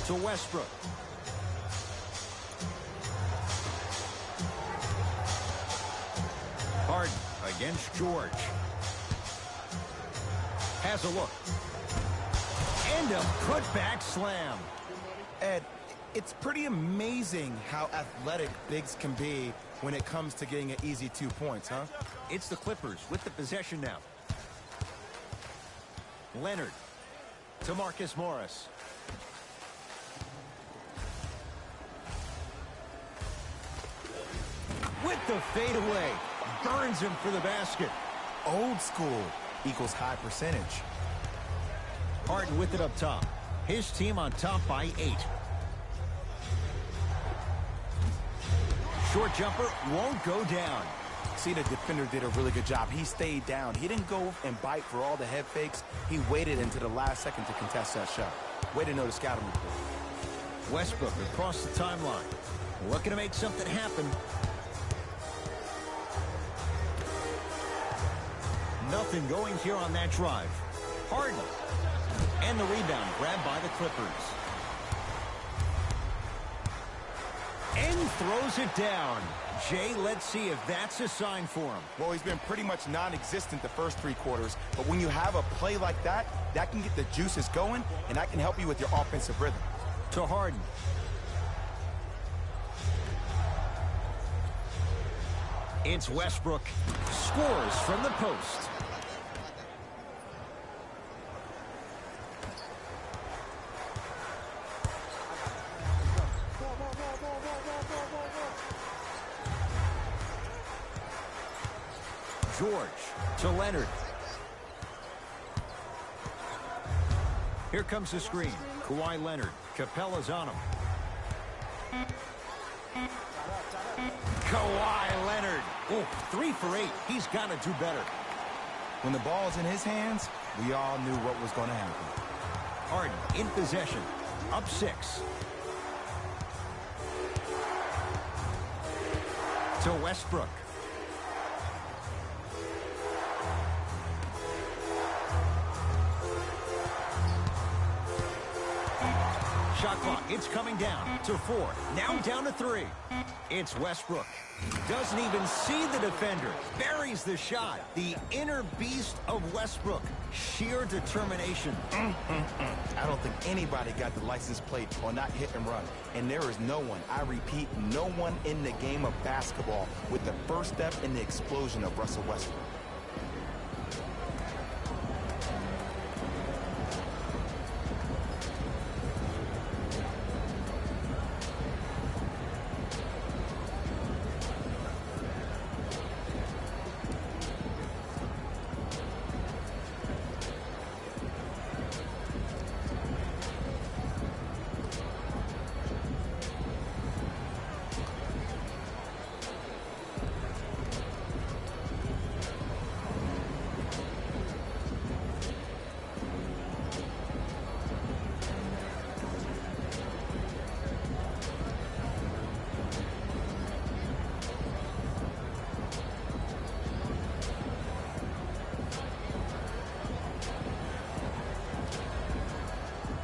To Westbrook. Harden against George. Has a look. And a putback slam. Ed, It's pretty amazing how athletic bigs can be when it comes to getting an easy 2 points, huh? It's the Clippers with the possession now. Leonard to Marcus Morris. With the fadeaway. Burns him for the basket. Old school equals high percentage. Harden with it up top. His team on top by 8. Short jumper won't go down. See, the defender did a really good job. He stayed down. He didn't go and bite for all the head fakes. He waited until the last second to contest that shot. Way to know the scouting report. Westbrook across the timeline. Looking to make something happen. Nothing going here on that drive. Harden. And the rebound grabbed by the Clippers. And throws it down. Jay, let's see if that's a sign for him. Well, he's been pretty much non-existent the first 3 quarters, but when you have a play like that, that can get the juices going, and that can help you with your offensive rhythm. To Harden. It's Westbrook. Scores from the post. George to Leonard. Here comes the screen. Kawhi Leonard. Capella's on him. Kawhi Leonard. Oh, 3 for 8. He's got to do better. When the ball's in his hands, we all knew what was going to happen. Harden in possession. Up 6. To Westbrook. Shot clock, it's coming down to 4. Now down to 3. It's Westbrook. Doesn't even see the defender. Buries the shot. The inner beast of Westbrook. Sheer determination. I don't think anybody got the license plate on that hit and run. And there is no one, I repeat, no one in the game of basketball with the first step in the explosion of Russell Westbrook.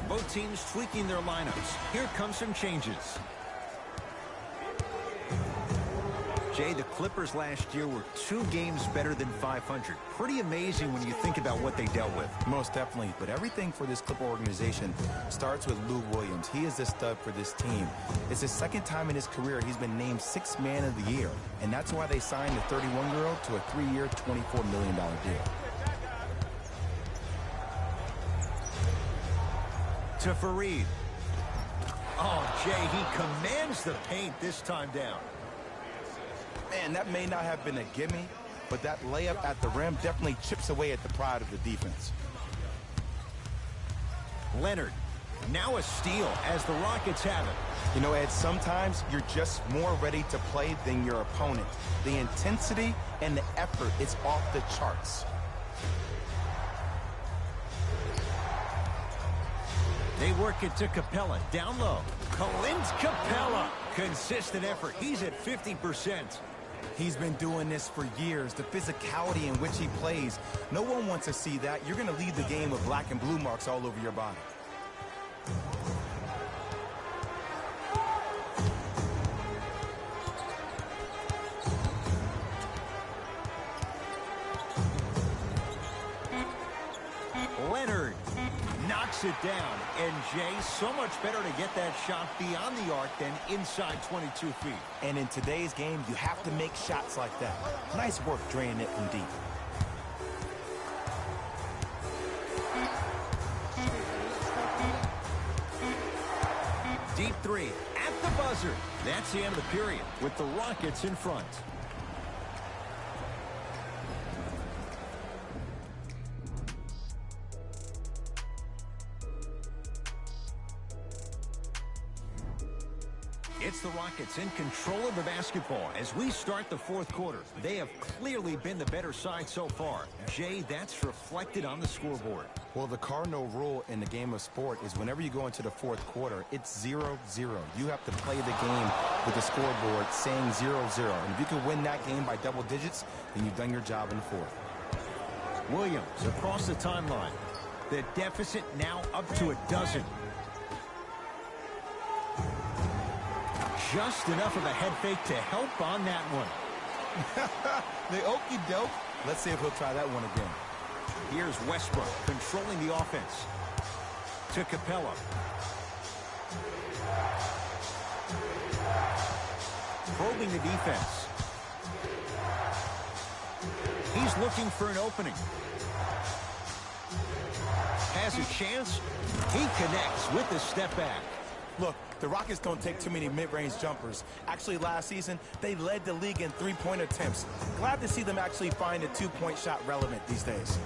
Both teams tweaking their lineups. Here come some changes. Jay, the Clippers last year were 2 games better than 500. Pretty amazing when you think about what they dealt with. Most definitely, but everything for this Clipper organization starts with Lou Williams. He is the stud for this team. It's his 2nd time in his career he's been named 6th Man of the Year, and that's why they signed the 31-year-old to a 3-year, $24 million deal. To Fareed. Oh, Jay, he commands the paint this time down. Man, that may not have been a gimme, but that layup at the rim definitely chips away at the pride of the defense. Leonard, now a steal as the Rockets have it. You know, Ed, sometimes you're just more ready to play than your opponent. The intensity and the effort is off the charts. They work it to Capella, down low. Clint Capella, consistent effort. He's at 50%. He's been doing this for years. The physicality in which he plays, no one wants to see that. You're going to lead the game with black and blue marks all over your body. Leonard knocks knocks it down. And, Jay, so much better to get that shot beyond the arc than inside 22 feet. And in today's game, you have to make shots like that. Nice work draining it from deep. Deep three at the buzzer. That's the end of the period with the Rockets in front. It's the Rockets in control of the basketball as we start the fourth quarter. They have clearly been the better side so far. Jay, that's reflected on the scoreboard. Well, the cardinal rule in the game of sport is whenever you go into the fourth quarter, it's 0-0. You have to play the game with the scoreboard saying 0-0. And if you can win that game by double digits, then you've done your job in the fourth. Williams across the timeline. The deficit now up to a dozen. Just enough of a head fake to help on that one. The okey doke. Let's see if he'll try that one again. Here's Westbrook controlling the offense. To Capella. Probing the defense. He's looking for an opening. Has a chance. He connects with the step back. Look, the Rockets don't take too many mid-range jumpers. Actually, last season, they led the league in three-point attempts. Glad to see them actually find a two-point shot relevant these days.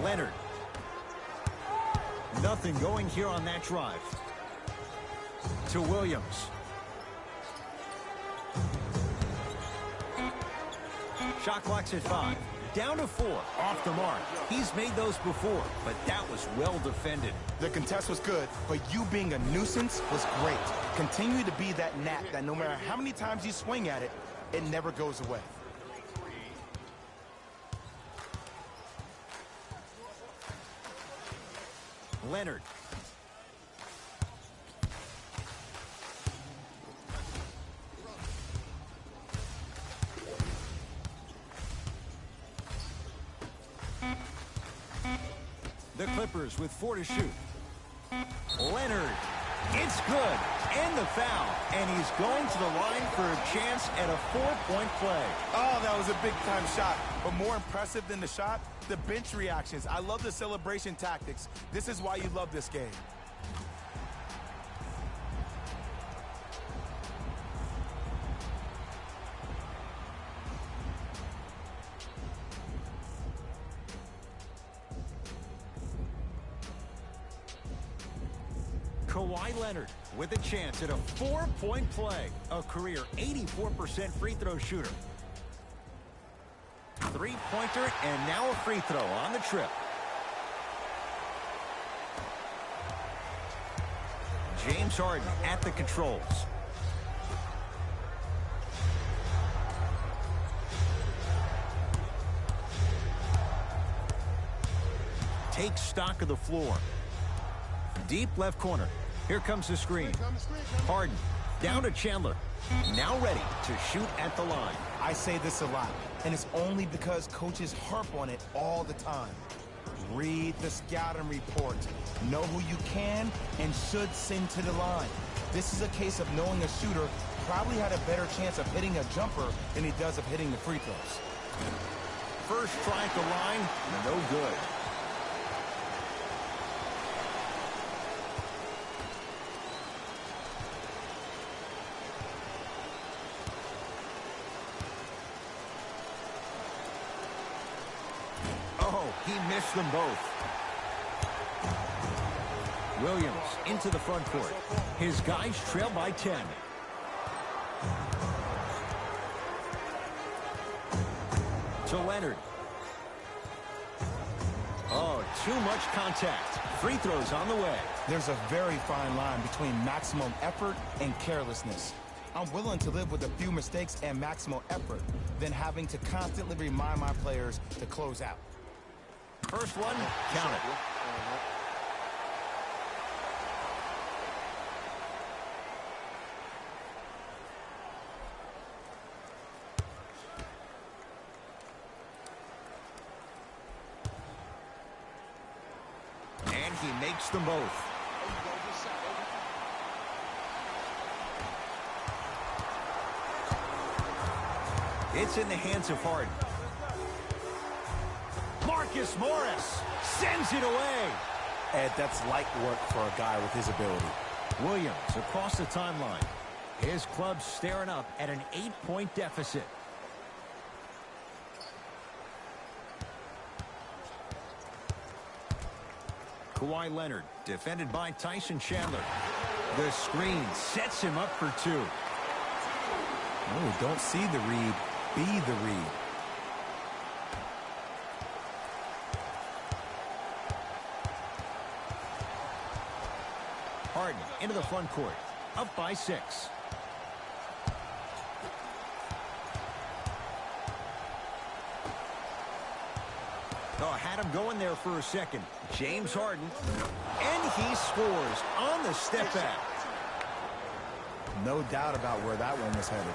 Leonard. Nothing going here on that drive. To Williams. Shot clock's at 5. Down to 4. Off the mark. He's made those before, but that was well defended. The contest was good, but you being a nuisance was great. Continue to be that gnat that no matter how many times you swing at it, it never goes away. Leonard. The Clippers with 4 to shoot. Leonard. It's good. And the foul. And he's going to the line for a chance at a 4-point play. Oh, that was a big-time shot. But more impressive than the shot, the bench reactions. I love the celebration tactics. This is why you love this game. Kawhi Leonard with a chance at a 4-point play. A career 84% free throw shooter. Three-pointer and now a free throw on the trip. James Harden at the controls. Takes stock of the floor. Deep left corner. Here comes the screen. Harden down to Chandler. Now ready to shoot at the line. I say this a lot, and it's only because coaches harp on it all the time. Read the scouting report. Know who you can and should send to the line. This is a case of knowing a shooter probably had a better chance of hitting a jumper than he does of hitting the free throws. First try at the line, no good. He missed them both. Williams into the front court. His guys trail by 10. To Leonard. Oh, too much contact. Free throws on the way. There's a very fine line between maximum effort and carelessness. I'm willing to live with a few mistakes and maximal effort than having to constantly remind my players to close out. First one, count it. connects them both. It's in the hands of Harden. Marcus Morris sends it away. Ed, that's light work for a guy with his ability. Williams across the timeline. His club's staring up at an 8-point deficit. Kawhi Leonard, defended by Tyson Chandler. The screen sets him up for two. Oh, don't see the read, be the read. Harden into the front court, up by 6. Oh, had him going there for a second. James Harden, and he scores on the step back. No doubt about where that one was headed.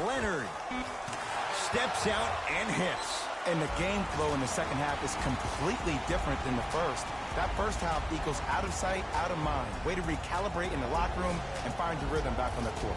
Leonard steps out and hits. And the game flow in the second half is completely different than the first. That first half equals out of sight, out of mind. Way to recalibrate in the locker room and find your rhythm back on the court.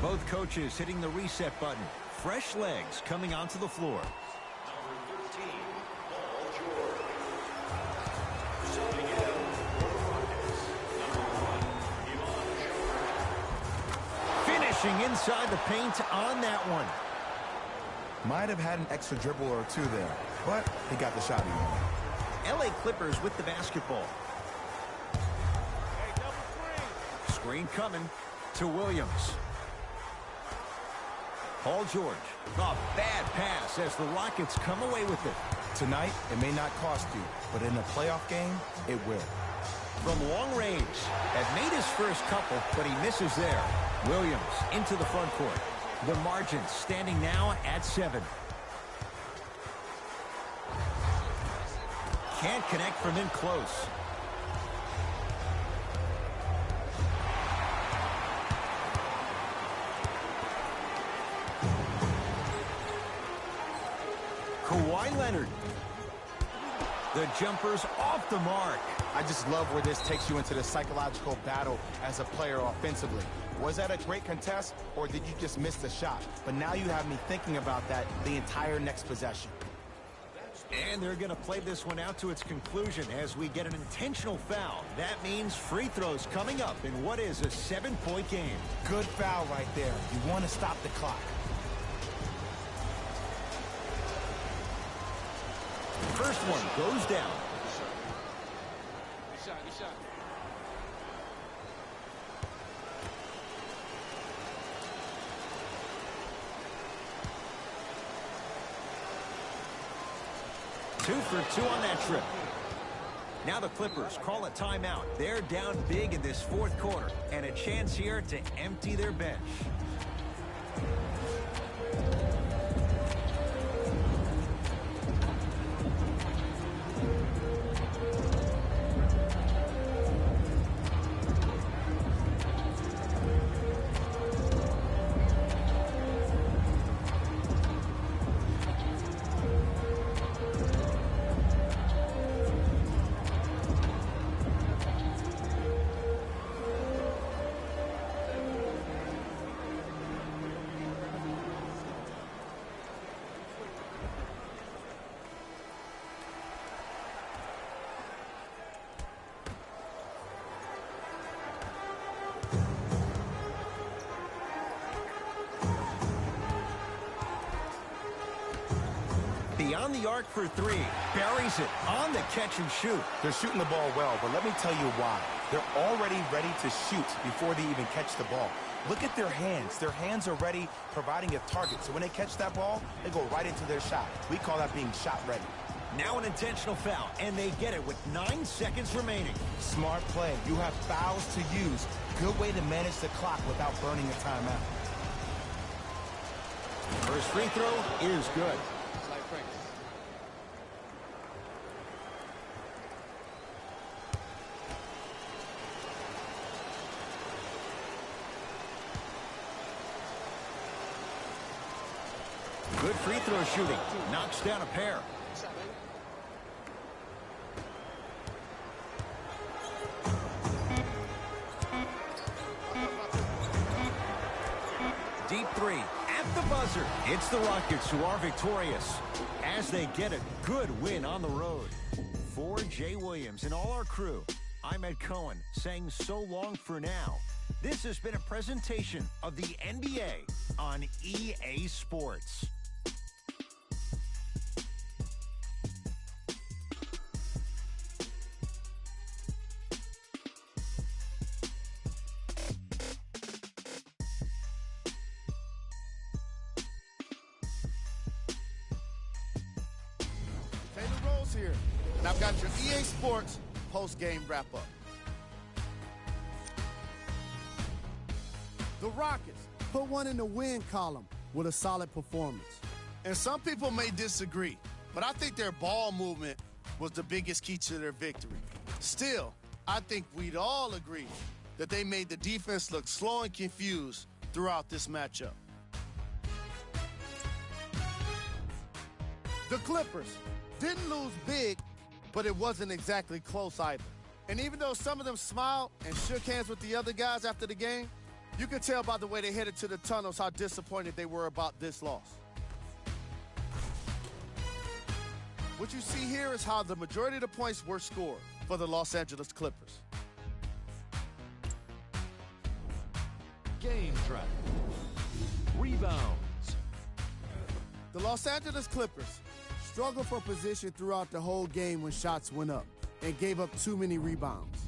Both coaches hitting the reset button. Fresh legs coming onto the floor. Number 13, Paul George. Subbing in for the Rockets, number 1, Iman Shumpert. Finishing inside the paint on that one. Might have had an extra dribble or two there, but he got the shot in. LA Clippers with the basketball. Screen coming to Williams. Paul George. A bad pass as the Rockets come away with it. Tonight, it may not cost you, but in a playoff game, it will. From long range, had made his first couple, but he misses there. Williams into the front court. The margin standing now at 7. Can't connect from in close. Kawhi Leonard. The jumper's off the mark. I just love where this takes you into the psychological battle as a player offensively. Was that a great contest, or did you just miss the shot? But now you have me thinking about that the entire next possession. And they're going to play this one out to its conclusion as we get an intentional foul. That means free throws coming up in what is a 7-point game. Good foul right there. You want to stop the clock. First one goes down. Good shot. 2 for 2 on that trip. Now the Clippers call a timeout. They're down big in this fourth quarter, and a chance here to empty their bench. On the arc for three. Buries it on the catch and shoot. They're shooting the ball well, but let me tell you why. They're already ready to shoot before they even catch the ball. Look at their hands. Their hands are ready, providing a target. So when they catch that ball, they go right into their shot. We call that being shot ready. Now an intentional foul, and they get it with 9 seconds remaining. Smart play. You have fouls to use. Good way to manage the clock without burning a timeout. First free throw is good. Good free throw shooting. Knocks down a pair. Deep three at the buzzer. It's the Rockets who are victorious as they get a good win on the road. For Jay Williams and all our crew, I'm Ed Cohen saying so long for now. This has been a presentation of the NBA on EA Sports. Taylor Rose here, and I've got your EA Sports post-game wrap-up. The Rockets put one in the win column with a solid performance. And some people may disagree, but I think their ball movement was the biggest key to their victory. Still, I think we'd all agree that they made the defense look slow and confused throughout this matchup. The Clippers didn't lose big, but it wasn't exactly close either. And even though some of them smiled and shook hands with the other guys after the game, you could tell by the way they headed to the tunnels how disappointed they were about this loss. What you see here is how the majority of the points were scored for the Los Angeles Clippers. Game track. Rebounds. The Los Angeles Clippers struggled for position throughout the whole game when shots went up and gave up too many rebounds.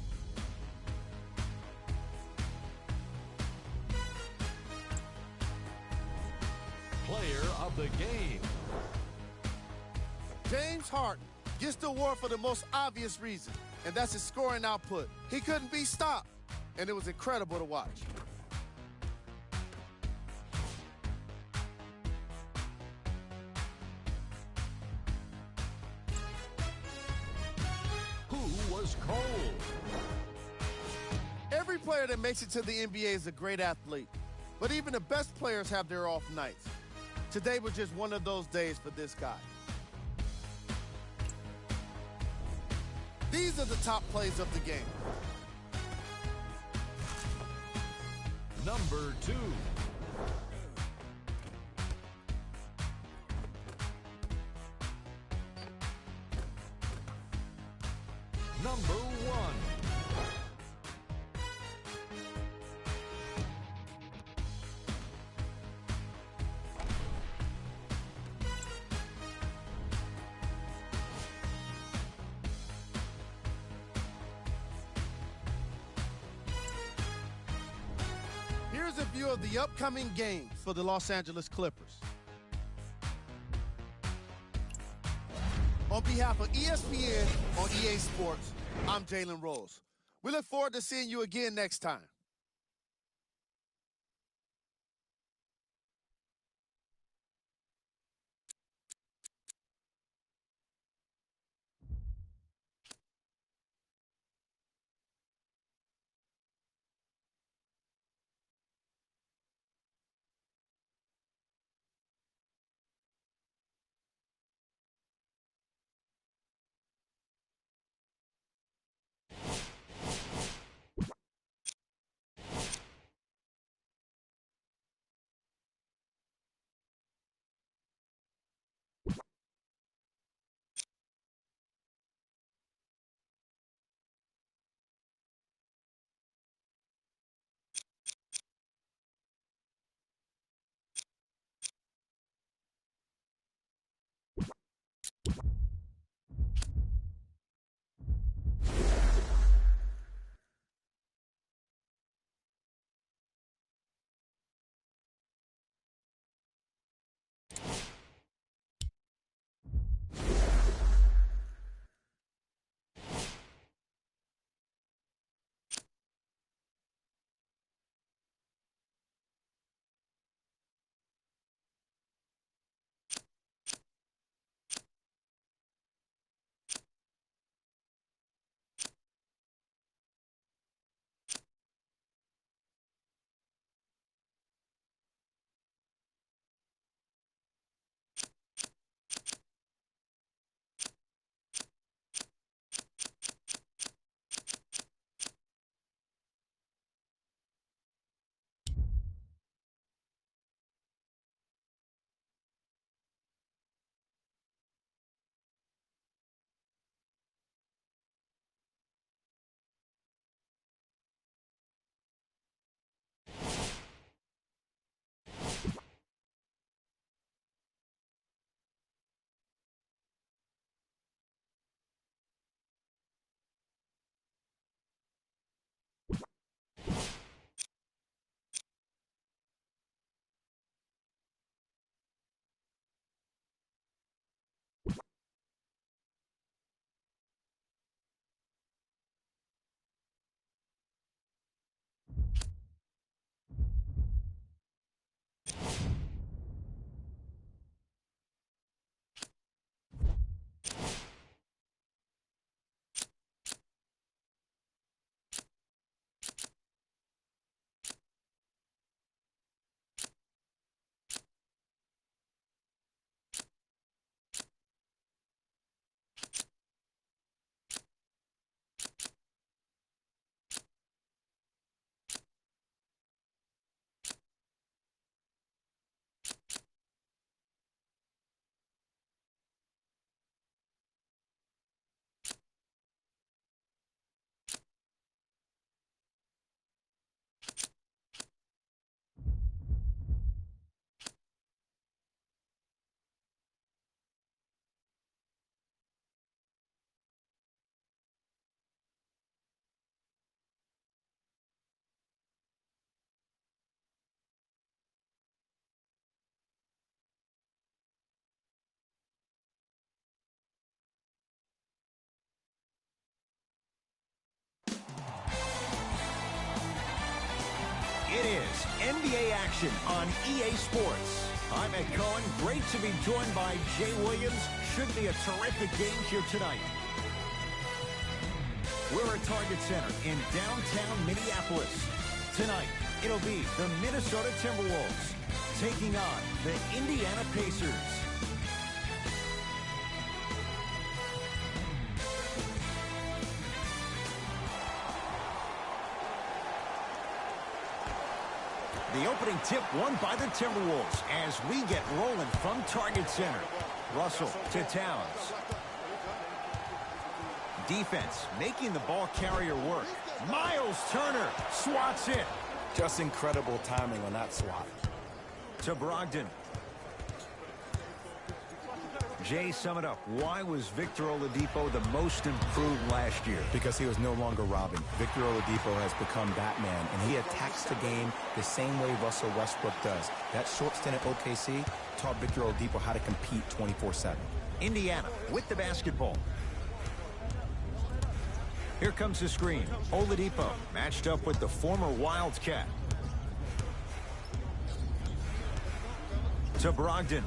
Player of the game. James Harden gets the award for the most obvious reason, and that's his scoring output. He couldn't be stopped, and it was incredible to watch. Who was cold? Every player that makes it to the NBA is a great athlete, but even the best players have their off nights. Today was just one of those days for this guy. These are the top plays of the game. Number 2. Number 1. Here's a view of the upcoming games for the Los Angeles Clippers. On behalf of ESPN on EA Sports, I'm Jalen Rose. We look forward to seeing you again next time. is NBA action on EA Sports. I'm Ed Cohen. Great to be joined by Jay Williams. Should be a terrific game here tonight. We're at Target Center in downtown Minneapolis. Tonight, it'll be the Minnesota Timberwolves taking on the Indiana Pacers. The opening tip won by the Timberwolves as we get rolling from Target Center. Russell to Towns. Defense making the ball carrier work. Miles Turner swats it. Just incredible timing on that swat. To Brogdon. Jay, sum it up. Why was Victor Oladipo the most improved last year? Because he was no longer Robin. Victor Oladipo has become Batman, and he attacks the game the same way Russell Westbrook does. That short stint at OKC taught Victor Oladipo how to compete 24/7. Indiana with the basketball. Here comes the screen. Oladipo matched up with the former Wildcat. To Brogdon.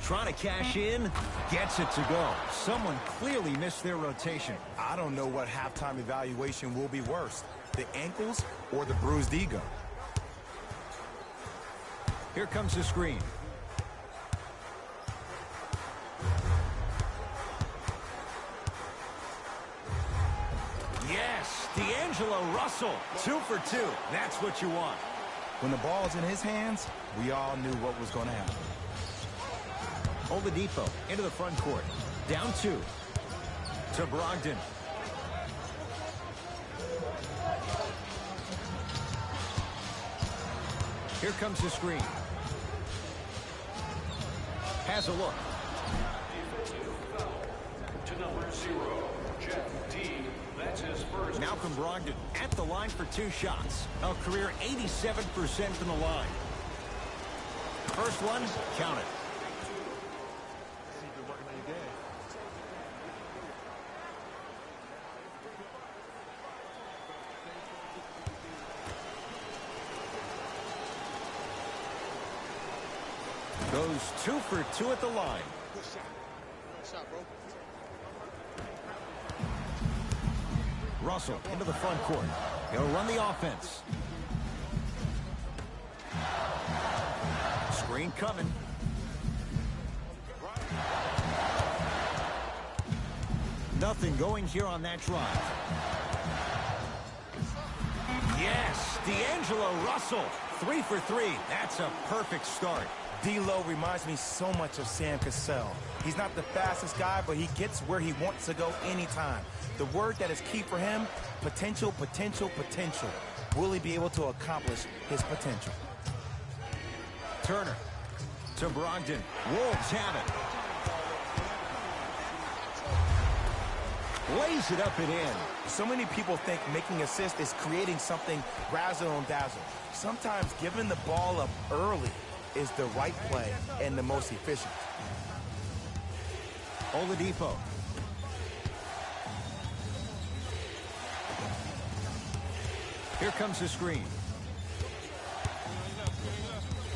Trying to cash in, gets it to go. Someone clearly missed their rotation. I don't know what halftime evaluation will be worse, the ankles or the bruised ego. Here comes the screen. Yes, D'Angelo Russell, 2 for 2. That's what you want. When the ball's in his hands, we all knew what was going to happen. Oladipo into the front court. Down 2. To Brogdon. Here comes the screen. Has a look. To number 0, Jeff Teague. That's his first. Malcolm Brogdon at the line for 2 shots. A career 87% from the line. First one, count it. Goes 2 for 2 at the line. Good shot. Good shot, bro. Russell into the front court. He'll run the offense. Screen coming. Nothing going here on that drive. Yes, D'Angelo Russell. 3 for 3. That's a perfect start. D'Lo reminds me so much of Sam Cassell. He's not the fastest guy, but he gets where he wants to go anytime. The word that is key for him, potential, potential, potential. Will he be able to accomplish his potential? Turner to Brogdon. Wolves have it. Lays it up and in. So many people think making assists is creating something razzle and dazzle. Sometimes giving the ball up early is the right play and the most efficient. Oladipo. Here comes the screen.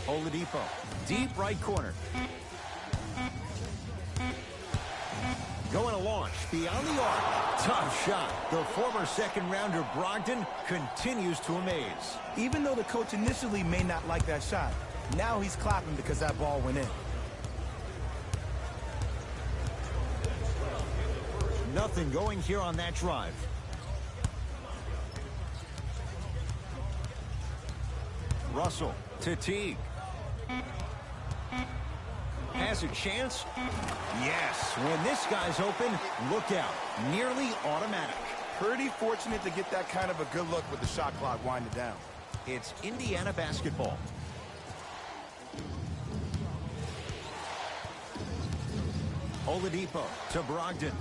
Oladipo. Deep right corner. Going to launch beyond the arc. Tough shot. The former second-rounder Brogdon continues to amaze. Even though the coach initially may not like that shot, now he's clapping because that ball went in. Nothing going here on that drive. Russell to Teague. Has a chance? Yes. When this guy's open, look out. Nearly automatic. Pretty fortunate to get that kind of a good look with the shot clock winding down. It's Indiana basketball. Oladipo to Brogdon.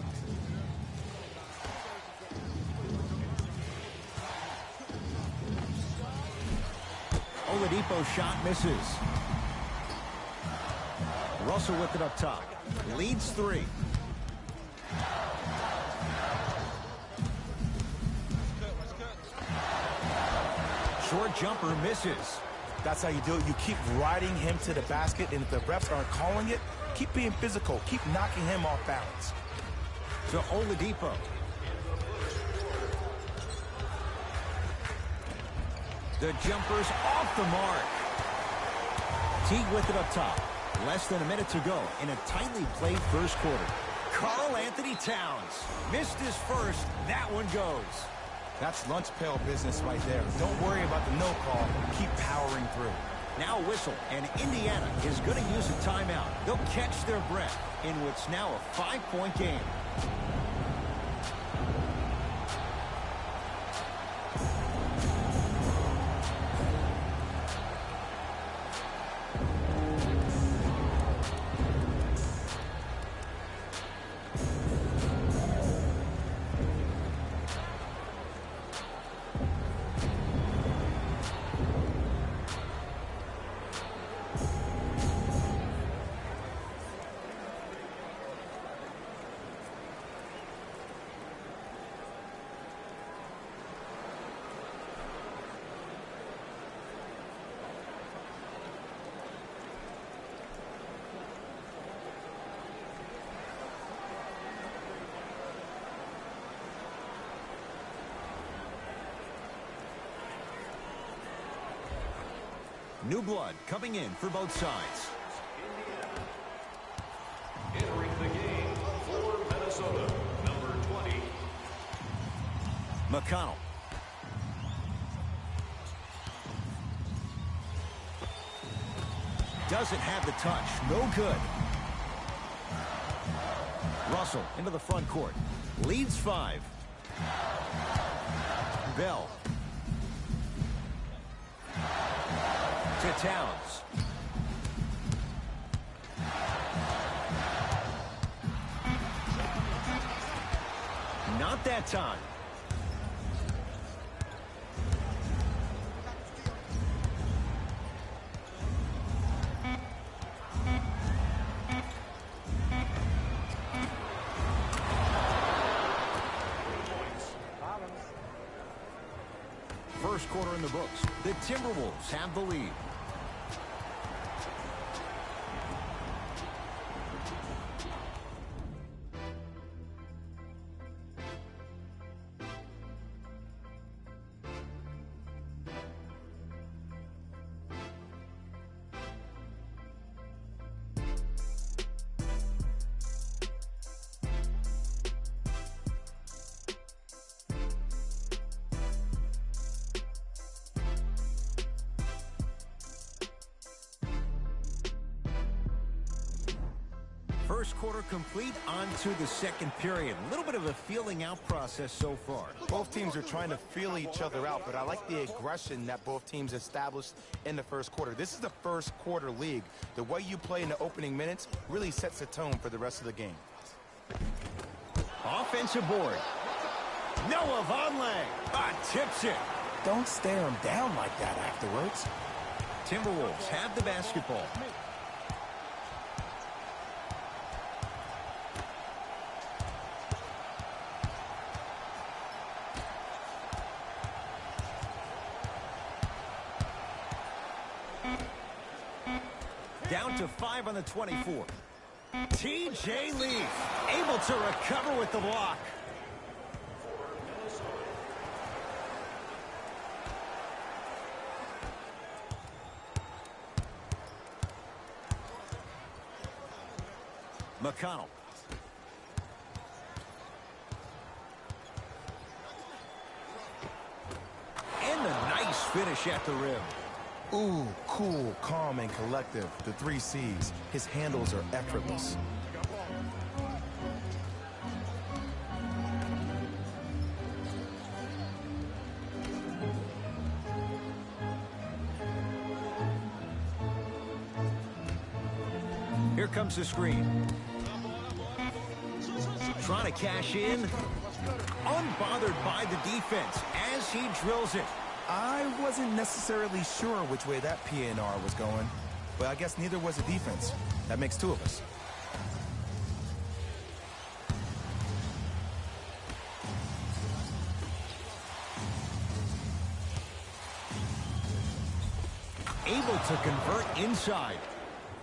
Oladipo's shot misses. Russell with it up top. Leads 3. Short jumper misses. That's how you do it. You keep riding him to the basket, and if the refs aren't calling it, keep being physical. Keep knocking him off balance. To Oladipo. The jumper's off the mark. Teague with it up top. Less than a minute to go in a tightly played first quarter. Karl Anthony Towns missed his first. That one goes. That's lunch pail business right there. Don't worry about the no call. Keep powering through. Now a whistle, and Indiana is going to use a timeout. They'll catch their breath in what's now a 5-point game. New blood coming in for both sides. Entering the game for Minnesota, number 20. McConnell. Doesn't have the touch. No good. Russell into the front court. Leads 5. Bell. To Towns. Not that time. First quarter in the books. The Timberwolves have the lead. First quarter complete, on to the second period. A little bit of a feeling out process so far. Both teams are trying to feel each other out, but I like the aggression that both teams established in the first quarter. This is the first quarter league. The way you play in the opening minutes really sets the tone for the rest of the game. Offensive board. Noah Vonleh tips it. Don't stare him down like that afterwards. Timberwolves have the basketball. Down to 5 on the 24. T.J. Leaf able to recover with the block. McConnell. And a nice finish at the rim. Ooh, cool, calm, and collective. The 3 C's. His handles are effortless. Here comes the screen. Trying to cash in. Unbothered by the defense as he drills it. I wasn't necessarily sure which way that PNR was going, but I guess neither was the defense. That makes 2 of us. able to convert inside.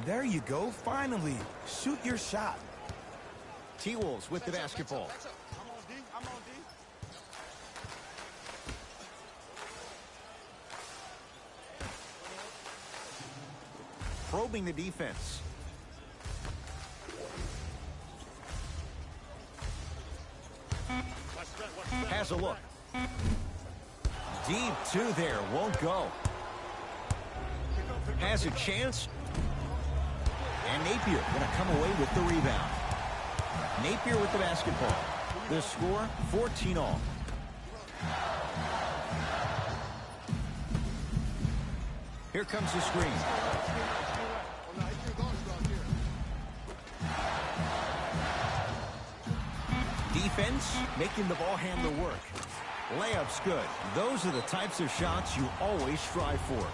There you go, finally. Shoot your shot. T-Wolves with the basketball. I'm on D. I'm on D. Probing the defense. Has a look. Deep two there, won't go. Has a chance. And Napier going to come away with the rebound. Napier with the basketball. The score, 14 all. Here comes the screen. Defense making the ball handler work. Layup's good. Those are the types of shots you always strive for.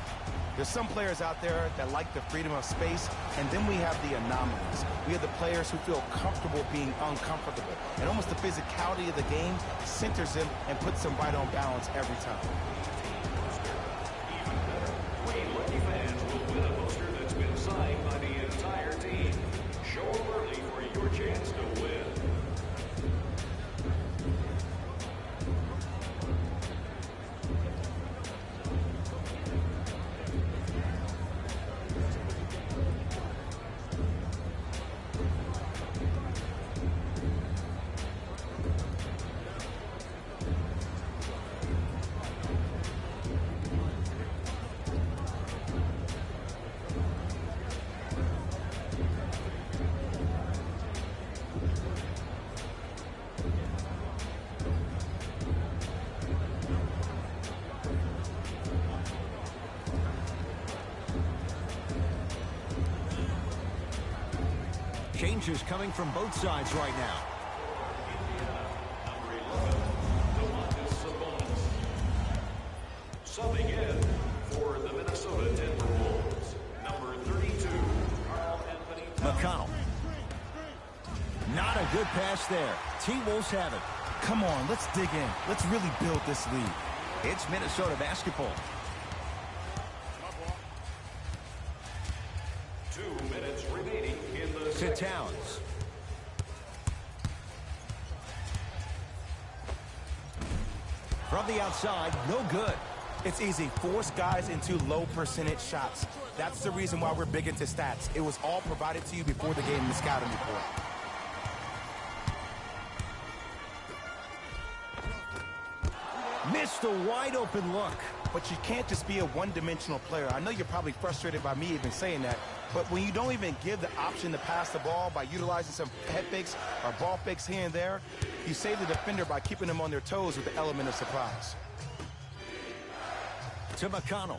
There's some players out there that like the freedom of space, and then we have the anomalies. We have the players who feel comfortable being uncomfortable. And almost the physicality of the game centers them and puts them right on balance every time. Wayne Lucky fans will win a poster that's been signed by the entire team. Show up early for your chance to win. Changes coming from both sides right now. Subbing in for the Minnesota Timberwolves, number 32, Carl Anthony Towns. McConnell. Not a good pass there. T-Wolves have it. Come on, let's dig in. Let's really build this lead. It's Minnesota basketball. 2 minutes remaining in the To second. Towns. From the outside, no good. It's easy. Force guys into low percentage shots. That's the reason why we're big into stats. It was all provided to you before the game in the scouting report. Missed a wide open look. But you can't just be a one-dimensional player. I know you're probably frustrated by me even saying that, but when you don't even give the option to pass the ball by utilizing some head fakes or ball fakes here and there, you save the defender by keeping them on their toes with the element of surprise. To McConnell.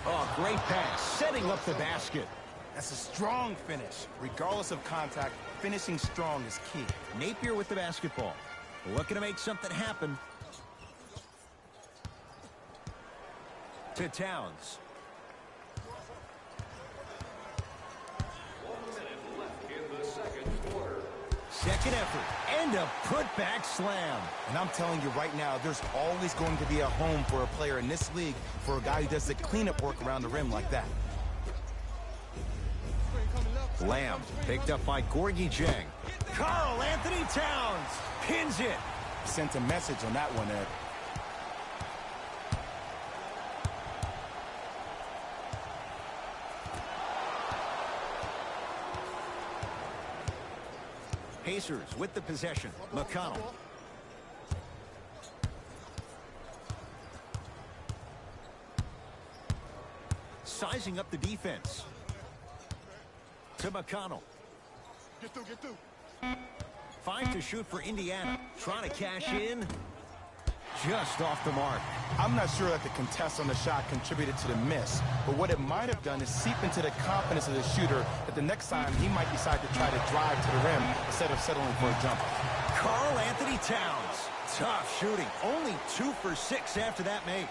Oh, great pass. Setting up the basket. That's a strong finish. Regardless of contact, finishing strong is key. Napier with the basketball. Looking to make something happen. To Towns. 1 minute left in the second quarter. Second effort. And a put-back slam. And I'm telling you right now, there's always going to be a home for a player in this league for a guy who does the cleanup work around the rim like that. Lamb picked up by Gorgie Jang. Carl Anthony Towns pins it. Sent a message on that one, Ed. Pacers with the possession. McConnell. Sizing up the defense. To McConnell. Get through, get through. 5 to shoot for Indiana. Trying to cash in. Just off the mark. I'm not sure that the contest on the shot contributed to the miss, but what it might have done is seep into the confidence of the shooter that the next time he might decide to try to drive to the rim instead of settling for a jumper. Carl Anthony Towns. Tough shooting. Only 2 for 6 after that make.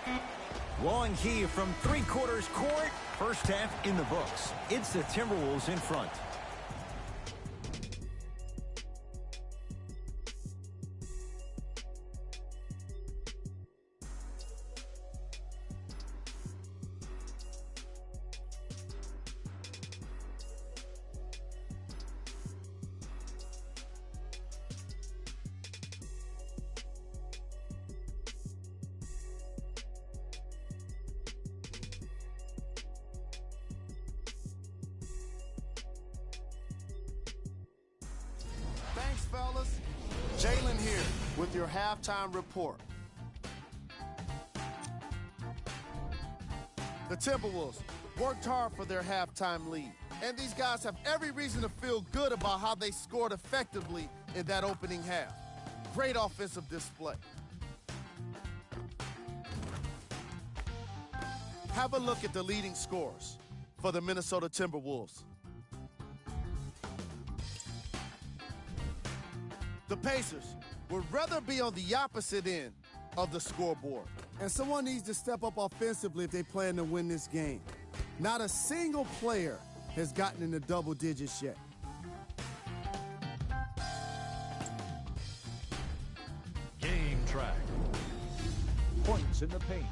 Wong Hee from three-quarters court. First half in the books. It's the Timberwolves in front. Jalen here with your halftime report. The Timberwolves worked hard for their halftime lead, and these guys have every reason to feel good about how they scored effectively in that opening half. Great offensive display. Have a look at the leading scorers for the Minnesota Timberwolves. The Pacers would rather be on the opposite end of the scoreboard. And someone needs to step up offensively if they plan to win this game. Not a single player has gotten into double digits yet. Game track. Points in the paint.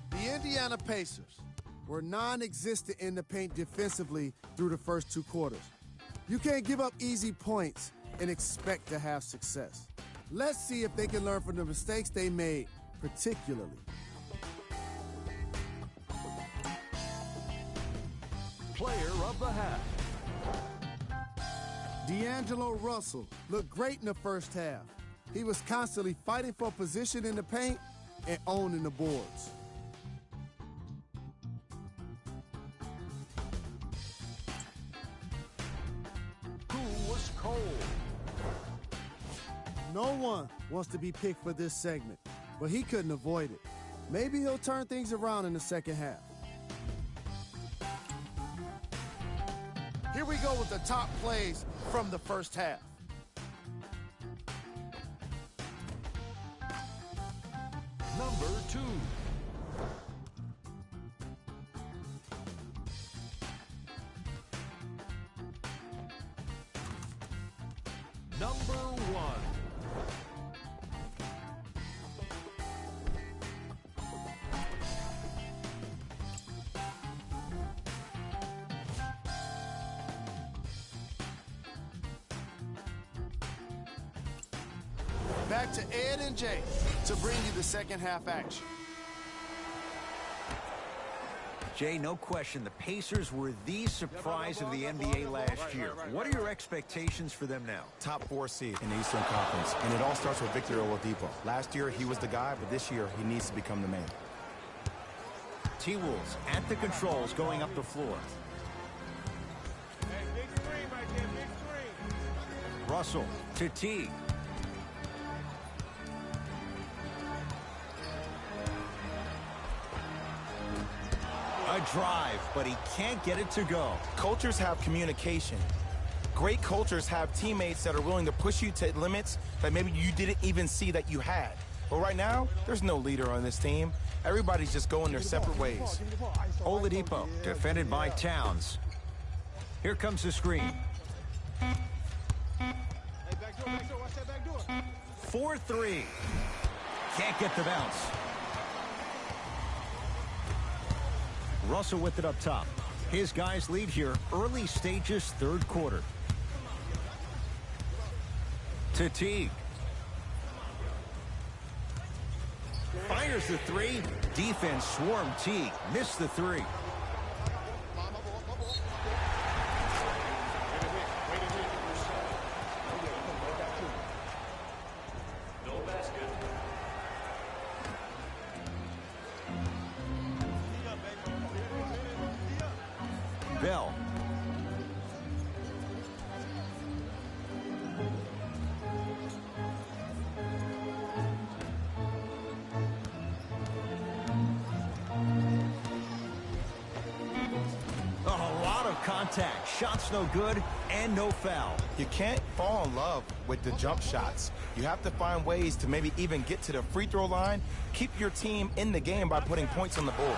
The Indiana Pacers were non-existent in the paint defensively through the first two quarters. You can't give up easy points and expect to have success. Let's see if they can learn from the mistakes they made, particularly. Player of the half. D'Angelo Russell looked great in the first half. He was constantly fighting for position in the paint and owning the boards. Who was cold? No one wants to be picked for this segment, but he couldn't avoid it. Maybe he'll turn things around in the second half. Here we go with the top plays from the first half. Number 2. Number 1. Back to Ed and Jay to bring you the second half action. Jay, no question, the Pacers were the surprise of the NBA last year. What are your expectations for them now? Top 4 seed in the Eastern Conference, and it all starts with Victor Oladipo. Last year, he was the guy, but this year, he needs to become the man. T-Wolves at the controls going up the floor. Hey, big screen right there, big screen. Russell to Teague. A drive, but he can't get it to go. Cultures have communication. Great cultures have teammates that are willing to push you to limits that maybe you didn't even see that you had. But right now, there's no leader on this team. Everybody's just going their separate ways. Oladipo, defended by Towns. Here comes the screen. Hey, back door, watch that back door. 4-3. Can't get the bounce. Russell with it up top. His guys lead here, early stages, third quarter. To Teague. Fires the three. Defense swarmed Teague. Missed the three. No basket. Bell. A lot of contact. Shots no good and no foul. You can't fall in love with the jump shots. You have to find ways to maybe even get to the free throw line. Keep your team in the game by putting points on the board.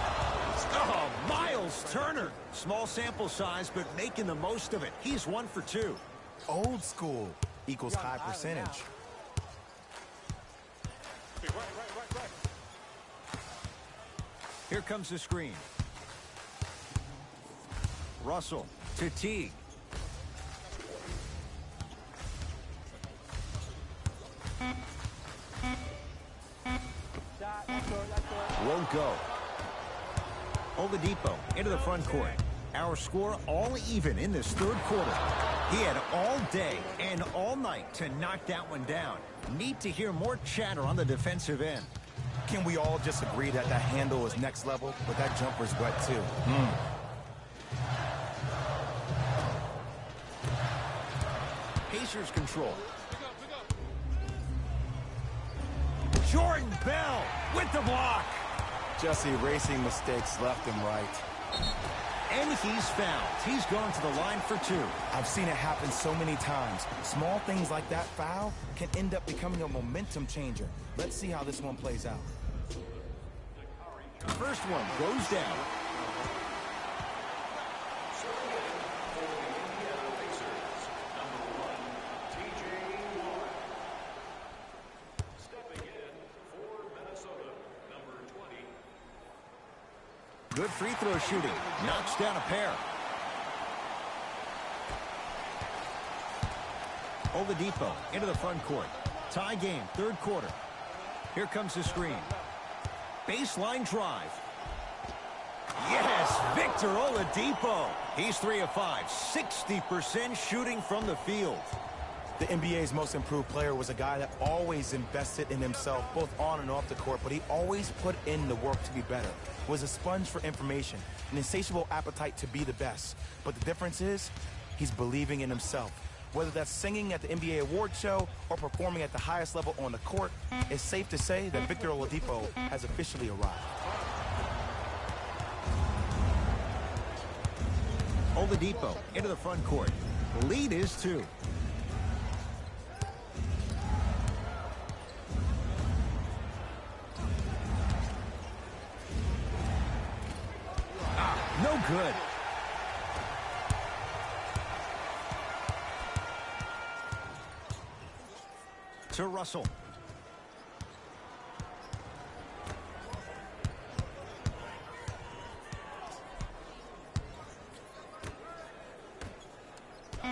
Oh, Miles Turner. Small sample size, but making the most of it. He's 1 for 2. Old school equals high percentage. Right. Here comes the screen. Russell to Teague. Won't go. Oladipo into the front court. Our score all even in this third quarter. He had all day and all night to knock that one down. Need to hear more chatter on the defensive end. Can we all just agree that that handle is next level, but that jumper's wet too? Pacers control. Jordan Bell with the block. Just erasing mistakes left and right. And he's fouled. He's going to the line for two. I've seen it happen so many times. Small things like that foul can end up becoming a momentum changer. Let's see how this one plays out. First one goes down. Good free throw shooting. Knocks down a pair. Oladipo into the front court. Tie game, third quarter. Here comes the screen. Baseline drive. Yes, Victor Oladipo. He's 3 of 5, 60% shooting from the field. The NBA's most improved player was a guy that always invested in himself, both on and off the court, but he always put in the work to be better. Was a sponge for information, an insatiable appetite to be the best. But the difference is, he's believing in himself. Whether that's singing at the NBA award show or performing at the highest level on the court, it's safe to say that Victor Oladipo has officially arrived. Oladipo into the front court. Lead is 2. No good. To Russell. The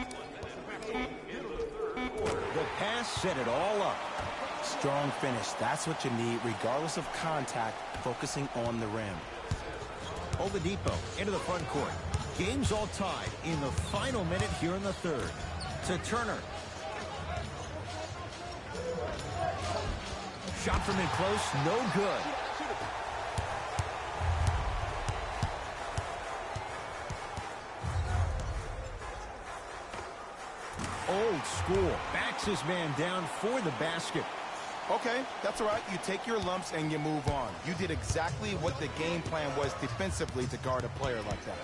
pass set it all up. Strong finish. That's what you need, regardless of contact, focusing on the rim. Oladipo into the front court. Game's all tied in the final minute here in the third. To Turner. Shot from in close, no good. Old school. Backs his man down for the basket. Okay, that's all right. You take your lumps and you move on. You did exactly what the game plan was defensively to guard a player like that.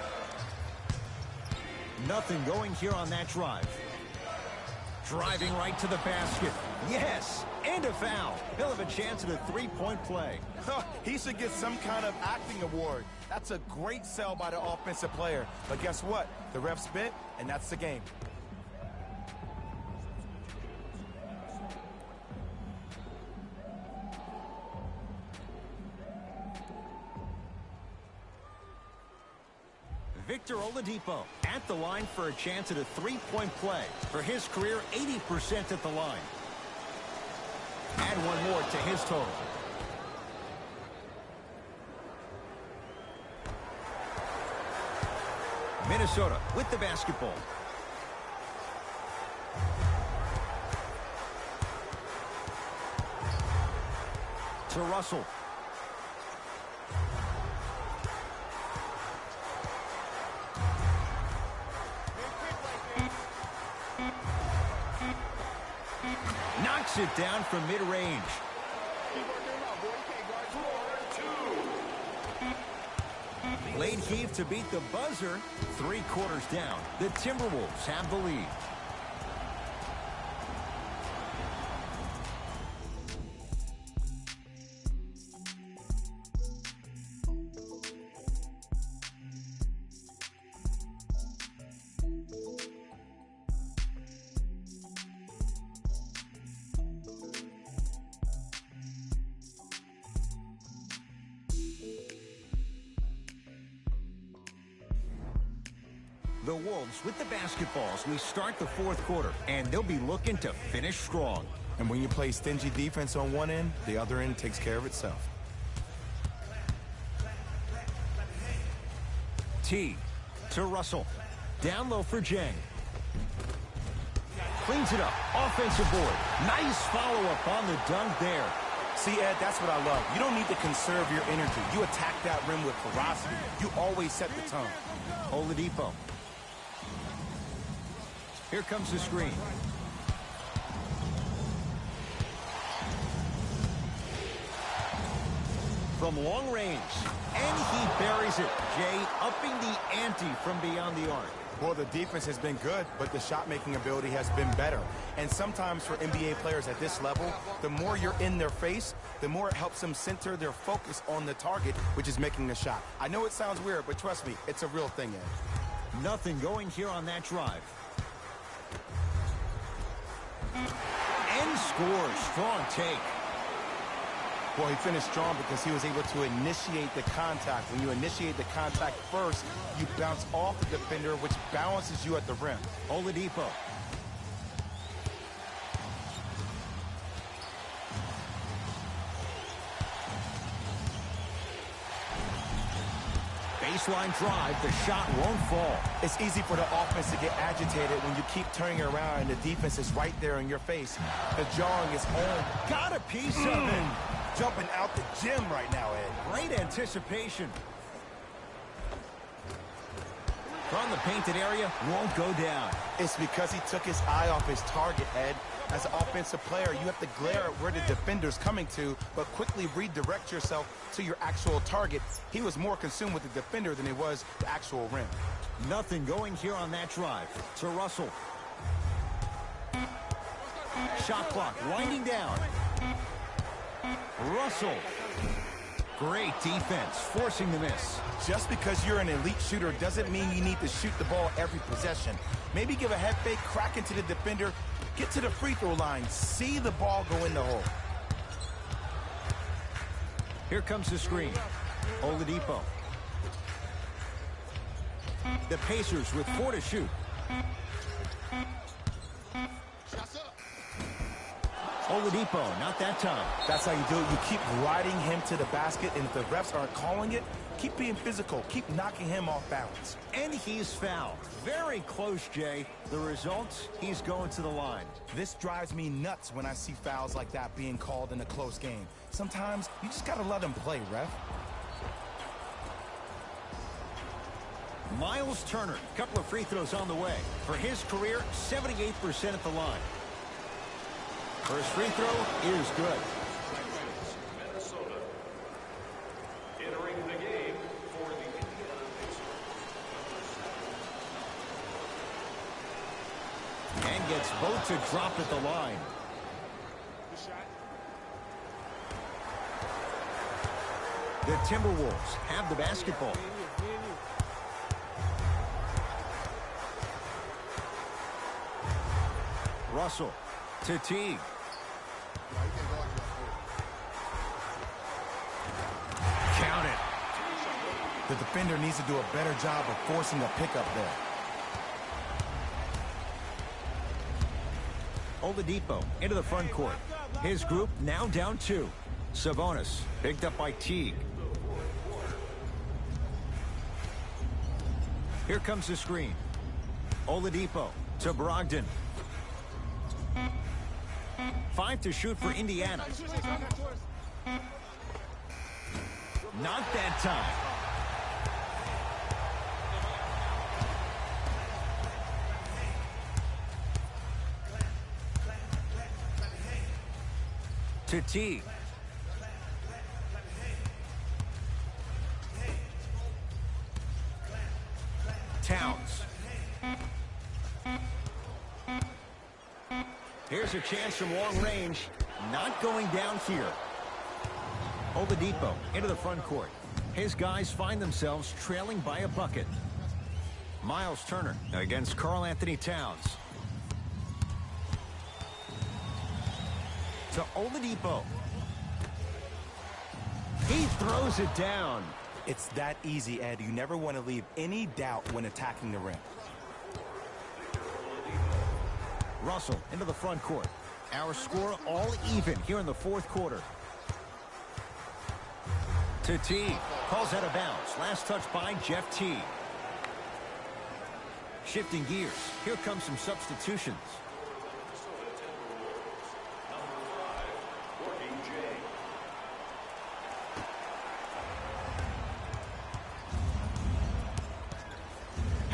Nothing going here on that drive. Driving right to the basket. Yes, and a foul. He'll have a chance at a three-point play. He should get some kind of acting award. That's a great sell by the offensive player. But guess what? The ref spit, and that's the game. Victor Oladipo at the line for a chance at a three-point play. For his career, 80% at the line. Add one more to his total. Minnesota with the basketball. To Russell. Knocks it down from mid-range. Late heave to beat the buzzer. 3 quarters down. The Timberwolves have the lead. The Wolves with the basketballs. We start the fourth quarter, and they'll be looking to finish strong. And when you play stingy defense on one end, the other end takes care of itself. T to Russell. Down low for Jang. Cleans it up. Offensive board. Nice follow-up on the dunk there. See, Ed, that's what I love. You don't need to conserve your energy. You attack that rim with ferocity. You always set the tone. Oladipo. Here comes the screen. From long range. And he buries it. Jay upping the ante from beyond the arc. Well, the defense has been good, but the shot-making ability has been better. And sometimes for NBA players at this level, the more you're in their face, the more it helps them center their focus on the target, which is making a shot. I know it sounds weird, but trust me, it's a real thing, Ed. Nothing going here on that drive. And scores. Strong take. Well, he finished strong because he was able to initiate the contact. When you initiate the contact first, you bounce off the defender, which balances you at the rim. Oladipo. Baseline drive. The shot won't fall. It's easy for the offense to get agitated when you keep turning around and the defense is right there in your face. The jawing is on. Got a piece of it. Jumping out the gym right now, Ed. Great anticipation. From the painted area, won't go down. It's because he took his eye off his target, Ed. As an offensive player, you have to glare at where the defender's coming to, but quickly redirect yourself to your actual target. He was more consumed with the defender than he was the actual rim. Nothing going here on that drive. To Russell. Shot clock winding down. Russell. Great defense, forcing the miss. Just because you're an elite shooter doesn't mean you need to shoot the ball every possession. Maybe give a head fake, crack into the defender, get to the free throw line, see the ball go in the hole. Here comes the screen. Oladipo. The Pacers with 4 to shoot. Oladipo, not that time. That's how you do it. You keep riding him to the basket, and if the refs aren't calling it, keep being physical. Keep knocking him off balance. And he's fouled. Very close, Jay. The result, he's going to the line. This drives me nuts when I see fouls like that being called in a close game. Sometimes you just got to let him play, ref. Miles Turner, couple of free throws on the way. For his career, 78% at the line. First free throw is good. Minnesota. Entering the game for the Indiana Pacers. And gets both to drop at the line. The Timberwolves have the basketball. Russell to Teague. Count it. The defender needs to do a better job of forcing a pickup there. Oladipo into the front court. His group now down 2. Sabonis picked up by Teague. Here comes the screen. Oladipo to Brogdon. 5 to shoot for Indiana. Not that time. To Teague. Towns. Here's a chance from long range. Not going down here. Oladipo into the front court. His guys find themselves trailing by a bucket. Miles Turner against Karl Anthony Towns. To Oladipo. He throws it down. It's that easy, Ed. You never want to leave any doubt when attacking the rim. Russell into the front court. Our score all even here in the fourth quarter. To Teague. Calls out of bounds. Last touch by Jeff Teague. Shifting gears. Here comes some substitutions.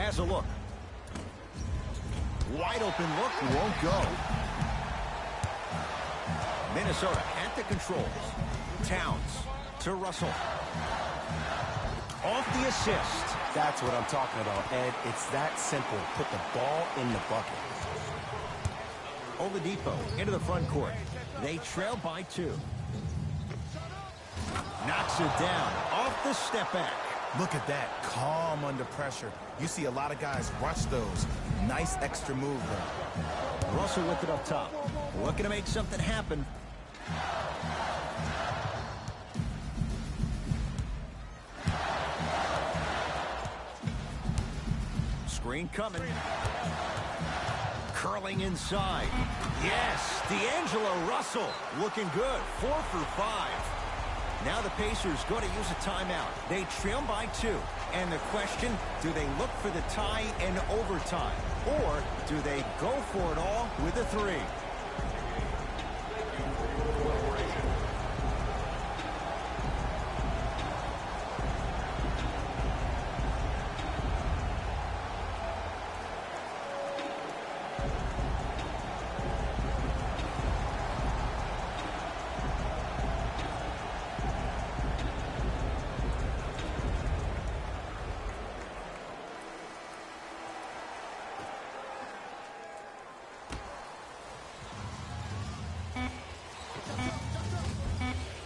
has a look. Wide open look, won't go. Minnesota at the controls. Towns to Russell. Off the assist. That's what I'm talking about, Ed. It's that simple. Put the ball in the bucket. Oladipo into the front court. They trail by 2. Knocks it down off the step back. Look at that. Calm under pressure. You see a lot of guys rush those. Nice extra move there. Russell with it up top. Looking to make something happen. Screen coming. Curling inside. Yes, D'Angelo Russell looking good. 4 for 5. Now the Pacers go to use a timeout. They trail by 2. And the question, do they look for the tie in overtime? Or do they go for it all with a 3?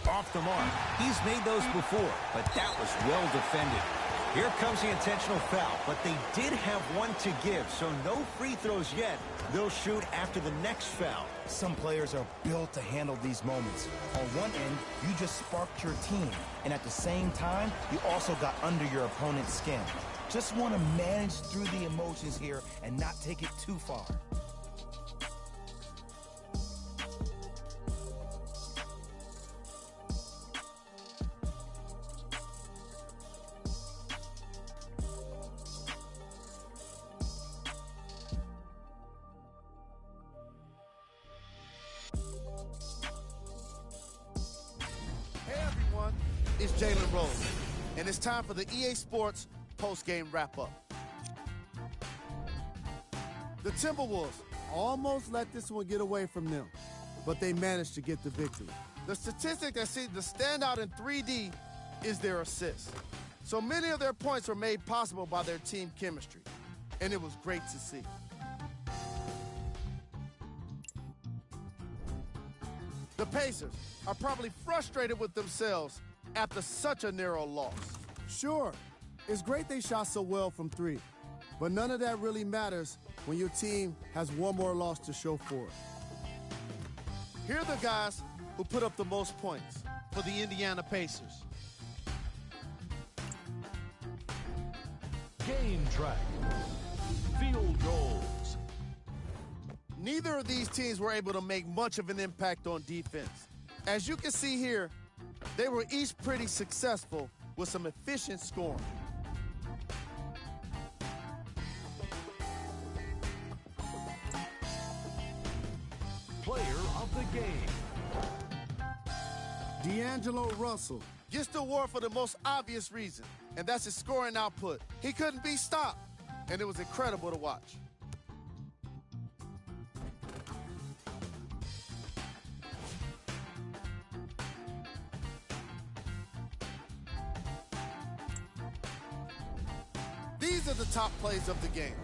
Off the mark. He's made those before, but that was well defended. Here comes the intentional foul, but they did have one to give, so no free throws yet. They'll shoot after the next foul. Some players are built to handle these moments. On one end, you just sparked your team, and at the same time, you also got under your opponent's skin. Just want to manage through the emotions here and not take it too far. It's Jalen Rose, and it's time for the EA Sports post-game wrap-up. The Timberwolves almost let this one get away from them, but they managed to get the victory. The statistic that seems to stand out in 3D is their assists. So many of their points were made possible by their team chemistry, and it was great to see. The Pacers are probably frustrated with themselves after such a narrow loss. Sure, it's great they shot so well from 3, but none of that really matters when your team has one more loss to show for it. Here are the guys who put up the most points for the Indiana Pacers. Game track. Field goals. Neither of these teams were able to make much of an impact on defense. As you can see here, they were each pretty successful with some efficient scoring. Player of the game. D'Angelo Russell gets the award for the most obvious reason, and that's his scoring output. He couldn't be stopped, and it was incredible to watch. These are the top plays of the game.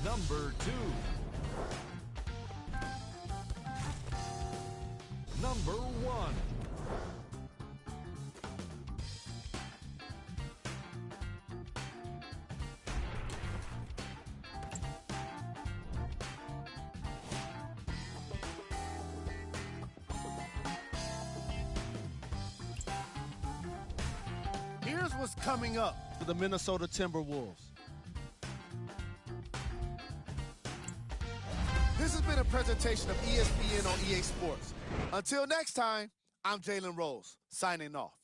Number 2. Number 1. Here's what's coming up for the Minnesota Timberwolves. This has been a presentation of ESPN on EA Sports. Until next time, I'm Jalen Rose, signing off.